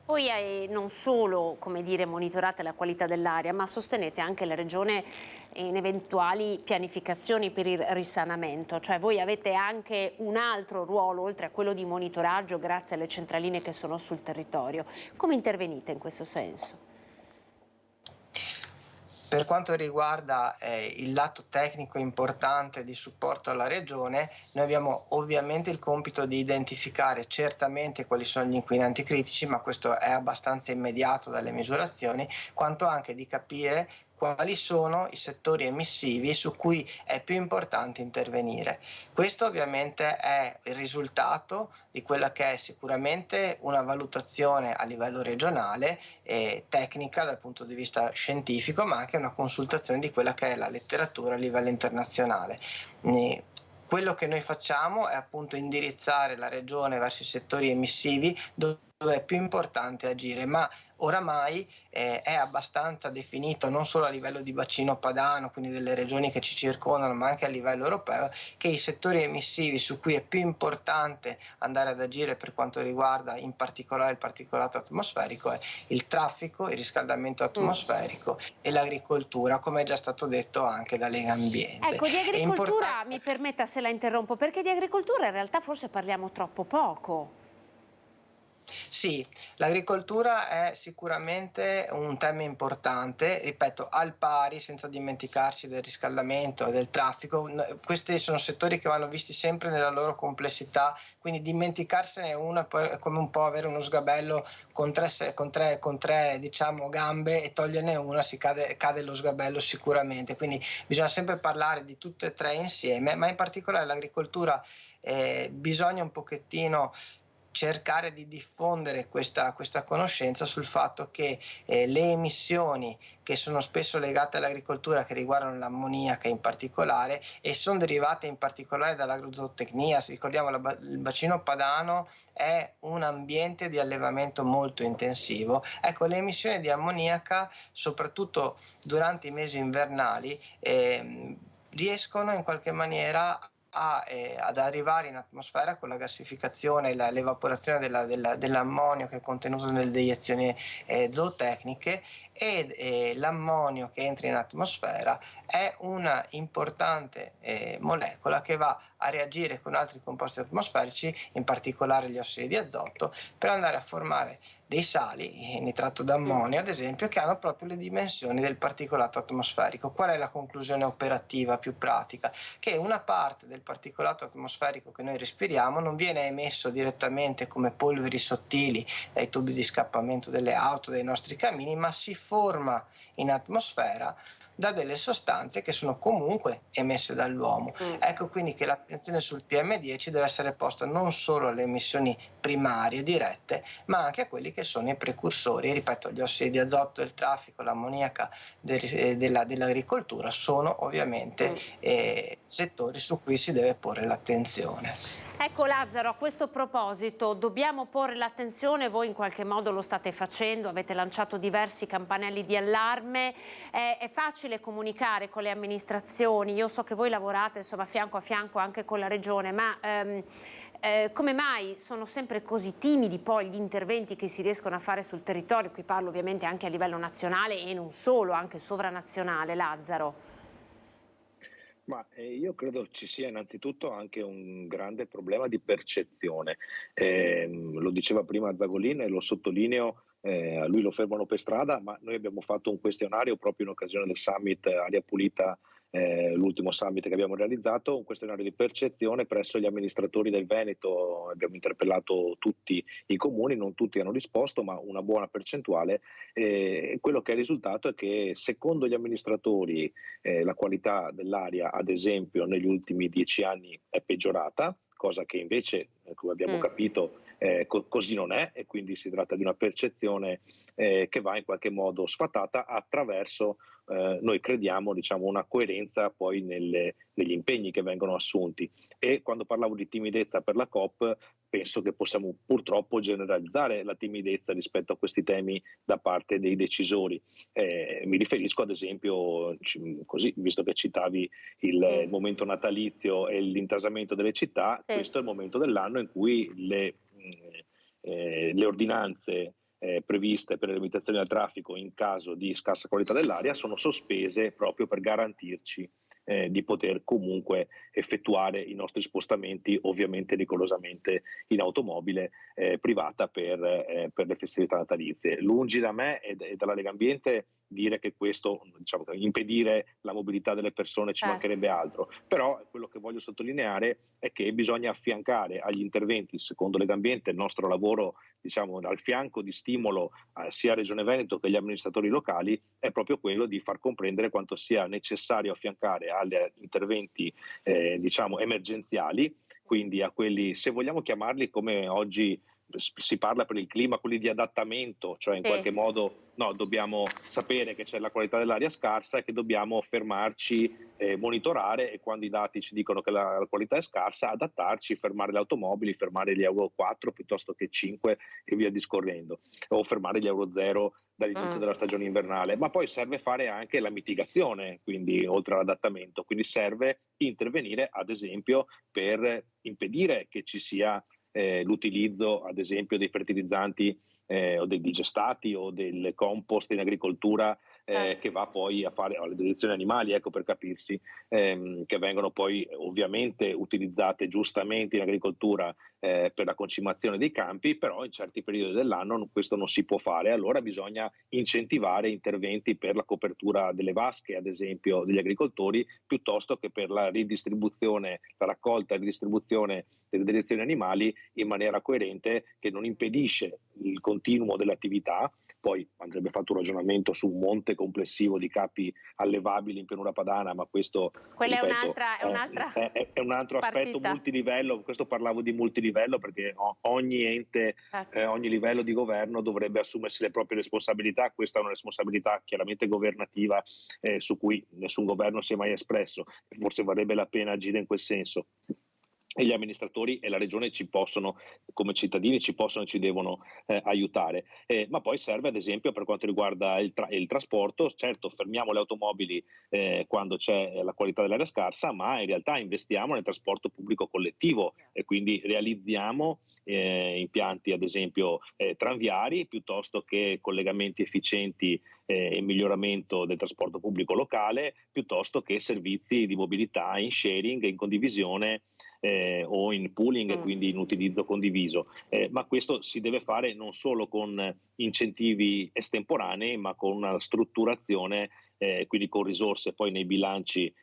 Poi non solo, come dire, monitorate la qualità dell'aria, ma sostenete anche la Regione in eventuali pianificazioni per il risanamento, cioè voi avete anche un altro ruolo oltre a quello di monitoraggio grazie alle centraline che sono sul territorio. Come intervenite in questo senso? Per quanto riguarda il lato tecnico importante di supporto alla Regione, noi abbiamo ovviamente il compito di identificare certamente quali sono gli inquinanti critici, ma questo è abbastanza immediato dalle misurazioni, quanto anche di capire quali sono i settori emissivi su cui è più importante intervenire. Questo ovviamente è il risultato di quella che è sicuramente una valutazione a livello regionale e tecnica dal punto di vista scientifico, ma anche una consultazione di quella che è la letteratura a livello internazionale. Quello che noi facciamo è appunto indirizzare la Regione verso i settori emissivi dove è più importante agire, ma oramai è abbastanza definito non solo a livello di bacino padano, quindi delle regioni che ci circondano, ma anche a livello europeo, che i settori emissivi su cui è più importante andare ad agire per quanto riguarda in particolare il particolato atmosferico è il traffico, il riscaldamento atmosferico e l'agricoltura, come è già stato detto anche da Legambiente. Ecco, di agricoltura mi permetta se la interrompo, perché di agricoltura in realtà forse parliamo troppo poco. Sì, l'agricoltura è sicuramente un tema importante, ripeto, al pari, senza dimenticarci del riscaldamento e del traffico. Questi sono settori che vanno visti sempre nella loro complessità, quindi dimenticarsene una è come un po' avere uno sgabello con tre diciamo, gambe e toglierne una, cade lo sgabello sicuramente, quindi bisogna sempre parlare di tutte e tre insieme, ma in particolare l'agricoltura bisogna un pochettino cercare di diffondere questa conoscenza sul fatto che le emissioni che sono spesso legate all'agricoltura, che riguardano l'ammoniaca in particolare, e sono derivate in particolare dall'agrozootecnia. Se ricordiamo, il bacino padano è un ambiente di allevamento molto intensivo. Ecco, le emissioni di ammoniaca, soprattutto durante i mesi invernali, riescono in qualche maniera ad arrivare in atmosfera con la gassificazione, l'evaporazione dell'ammonio che è contenuto nelle deiezioni zootecniche, e l'ammonio che entra in atmosfera è una importante molecola che va a reagire con altri composti atmosferici, in particolare gli ossidi di azoto, per andare a formare dei sali, nitrato d'ammonio ad esempio, che hanno proprio le dimensioni del particolato atmosferico. Qual è la conclusione operativa più pratica? Che una parte del particolato atmosferico che noi respiriamo non viene emesso direttamente come polveri sottili dai tubi di scappamento delle auto, dai nostri camini, ma si forma in atmosfera da delle sostanze che sono comunque emesse dall'uomo. Ecco quindi che l'attenzione sul PM10 deve essere posta non solo alle emissioni primarie dirette, ma anche a quelli che sono i precursori. Ripeto, gli ossidi di azoto, il traffico, l'ammoniaca dell'agricoltura sono ovviamente settori su cui si deve porre l'attenzione. Ecco Lazzaro, a questo proposito dobbiamo porre l'attenzione, voi in qualche modo lo state facendo, avete lanciato diversi campanelli di allarme, è facile comunicare con le amministrazioni, io so che voi lavorate insomma fianco a fianco anche con la Regione, ma come mai sono sempre così timidi poi gli interventi che si riescono a fare sul territorio? Qui parlo ovviamente anche a livello nazionale e non solo, anche sovranazionale, Lazzaro. Ma io credo ci sia innanzitutto anche un grande problema di percezione. Lo diceva prima Zagolin e lo sottolineo, a lui lo fermano per strada, ma noi abbiamo fatto un questionario proprio in occasione del summit Aria Pulita, l'ultimo summit che abbiamo realizzato, un questionario di percezione presso gli amministratori del Veneto. Abbiamo interpellato tutti i comuni, non tutti hanno risposto, ma una buona percentuale. Quello che è risultato è che secondo gli amministratori la qualità dell'aria, ad esempio, negli ultimi 10 anni è peggiorata, cosa che invece, come abbiamo capito, così non è, e quindi si tratta di una percezione che va in qualche modo sfatata attraverso, noi crediamo, una coerenza poi negli impegni che vengono assunti. E quando parlavo di timidezza per la COP, penso che possiamo purtroppo generalizzare la timidezza rispetto a questi temi da parte dei decisori. Mi riferisco ad esempio, così, visto che citavi il momento natalizio e l'intasamento delle città, questo è il momento dell'anno in cui le ordinanze previste per le limitazioni al traffico in caso di scarsa qualità dell'aria sono sospese proprio per garantirci di poter comunque effettuare i nostri spostamenti, ovviamente rigorosamente in automobile privata per le festività natalizie. Lungi da me e dalla Lega Ambiente dire che questo, impedire la mobilità delle persone, ci mancherebbe altro, però quello che voglio sottolineare è che bisogna affiancare agli interventi, secondo Lega Ambiente, il nostro lavoro al fianco di stimolo sia a Regione Veneto che agli amministratori locali, è proprio quello di far comprendere quanto sia necessario affiancare agli interventi emergenziali, quindi a quelli, se vogliamo chiamarli come oggi si parla per il clima, quelli di adattamento, cioè in qualche modo dobbiamo sapere che c'è la qualità dell'aria scarsa e che dobbiamo fermarci, monitorare, e quando i dati ci dicono che la qualità è scarsa, adattarci, fermare le automobili, fermare gli Euro 4 piuttosto che 5 e via discorrendo, o fermare gli Euro 0 dall'inizio della stagione invernale. Ma poi serve fare anche la mitigazione, quindi oltre all'adattamento, quindi serve intervenire ad esempio per impedire che ci sia l'utilizzo ad esempio dei fertilizzanti o dei digestati o del compost in agricoltura che va poi a fare le deiezioni animali, ecco, per capirsi, che vengono poi ovviamente utilizzate giustamente in agricoltura per la concimazione dei campi, però in certi periodi dell'anno questo non si può fare. Allora bisogna incentivare interventi per la copertura delle vasche, ad esempio, degli agricoltori, piuttosto che per la ridistribuzione, la raccolta e ridistribuzione delle deiezioni animali in maniera coerente, che non impedisce il continuo dell'attività, Poi andrebbe fatto un ragionamento su un monte complessivo di capi allevabili in pianura padana, ma questo, quella ripeto, è un altro aspetto multilivello. Questo parlavo di multilivello perché ogni ente, ogni livello di governo dovrebbe assumersi le proprie responsabilità. Questa è una responsabilità chiaramente governativa su cui nessun governo si è mai espresso, forse varrebbe la pena agire in quel senso. E gli amministratori e la regione ci possono, come cittadini, ci possono e ci devono aiutare. Ma poi serve ad esempio per quanto riguarda il trasporto, certo fermiamo le automobili quando c'è la qualità dell'aria scarsa, ma in realtà investiamo nel trasporto pubblico collettivo e quindi realizziamo impianti ad esempio tranviari piuttosto che collegamenti efficienti e miglioramento del trasporto pubblico locale, piuttosto che servizi di mobilità in sharing, in condivisione o in pooling, quindi in utilizzo condiviso. Ma questo si deve fare non solo con incentivi estemporanei, ma con una strutturazione, quindi con risorse poi nei bilanci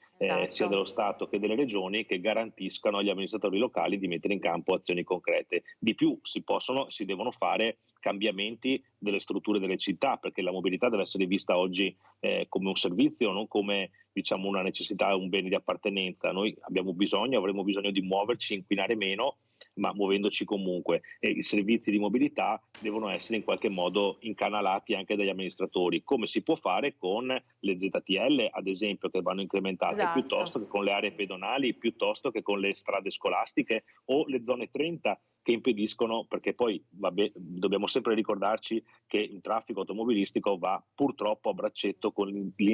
sia dello Stato che delle regioni, che garantiscano agli amministratori locali di mettere in campo azioni concrete. Di più si devono fare cambiamenti delle strutture delle città, perché la mobilità deve essere vista oggi come un servizio, non come diciamo una necessità, un bene di appartenenza. Noi avremo bisogno di muoverci, inquinare meno, ma muovendoci comunque, e i servizi di mobilità devono essere in qualche modo incanalati anche dagli amministratori, come si può fare con le ZTL ad esempio, che vanno incrementate, piuttosto che con le aree pedonali, piuttosto che con le strade scolastiche o le zone 30 che impediscono, perché poi dobbiamo sempre ricordarci che il traffico automobilistico va purtroppo a braccetto con gli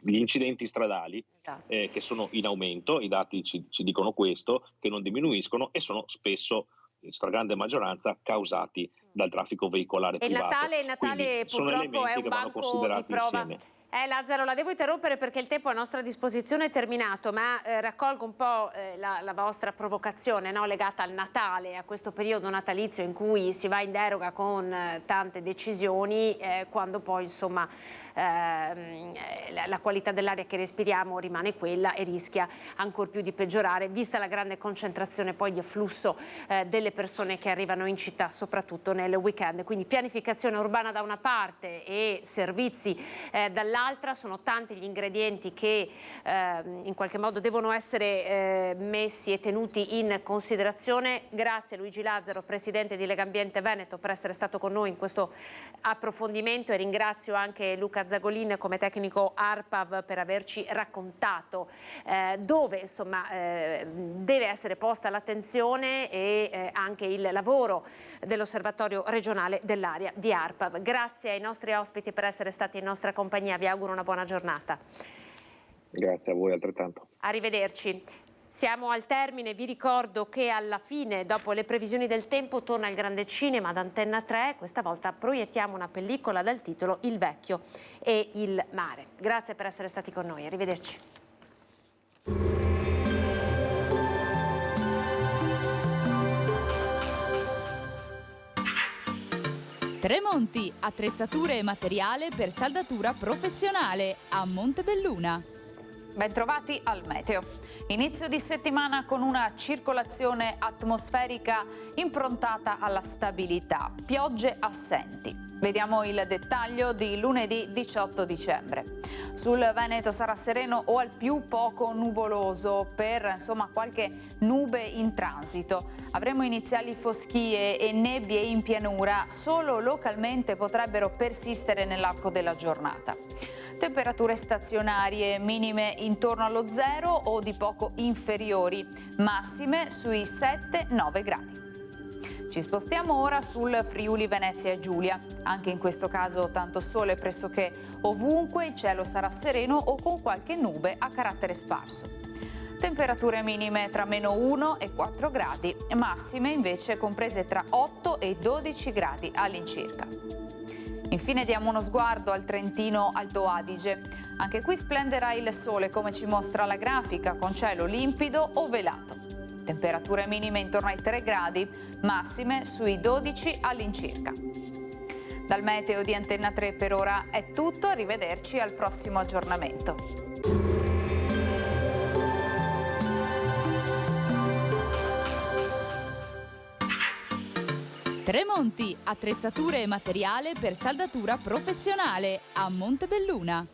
incidenti stradali che sono in aumento, i dati ci dicono questo, che non diminuiscono e sono spesso, in stragrande maggioranza, causati dal traffico veicolare privato. Il Natale purtroppo è un banco di prova. Insieme. Lazzaro, la devo interrompere perché il tempo a nostra disposizione è terminato, ma raccolgo un po' la vostra provocazione, no? Legata al Natale, a questo periodo natalizio in cui si va in deroga con tante decisioni, quando poi insomma la qualità dell'aria che respiriamo rimane quella e rischia ancor più di peggiorare, vista la grande concentrazione poi di afflusso delle persone che arrivano in città, soprattutto nel weekend. Quindi pianificazione urbana da una parte e servizi dall'altra. Sono tanti gli ingredienti che in qualche modo devono essere messi e tenuti in considerazione. Grazie Luigi Lazzaro, presidente di Legambiente Veneto, per essere stato con noi in questo approfondimento, e ringrazio anche Luca Zagolin come tecnico ARPAV per averci raccontato dove insomma deve essere posta l'attenzione e anche il lavoro dell'Osservatorio regionale dell'aria di ARPAV. Grazie ai nostri ospiti per essere stati in nostra compagnia. Vi auguro una buona giornata. Grazie a voi altrettanto. Arrivederci. Siamo al termine, vi ricordo che alla fine, dopo le previsioni del tempo, torna il grande cinema ad Antenna 3. Questa volta proiettiamo una pellicola dal titolo Il vecchio e il mare. Grazie per essere stati con noi, arrivederci. Tremonti, attrezzature e materiale per saldatura professionale a Montebelluna. Bentrovati al meteo. Inizio di settimana con una circolazione atmosferica improntata alla stabilità, piogge assenti. Vediamo il dettaglio di lunedì 18 dicembre. Sul Veneto sarà sereno o al più poco nuvoloso, per qualche nube in transito. Avremo iniziali foschie e nebbie in pianura, solo localmente potrebbero persistere nell'arco della giornata. Temperature stazionarie, minime intorno allo 0 o di poco inferiori, massime sui 7-9 gradi. Ci spostiamo ora sul Friuli Venezia Giulia. Anche in questo caso tanto sole pressoché ovunque, il cielo sarà sereno o con qualche nube a carattere sparso. Temperature minime tra -1 e 4 gradi, massime invece comprese tra 8 e 12 gradi all'incirca. Infine diamo uno sguardo al Trentino Alto Adige. Anche qui splenderà il sole, come ci mostra la grafica, con cielo limpido o velato. Temperature minime intorno ai 3 gradi, massime sui 12 all'incirca. Dal meteo di Antenna 3 per ora è tutto, arrivederci al prossimo aggiornamento. Tremonti, attrezzature e materiale per saldatura professionale a Montebelluna.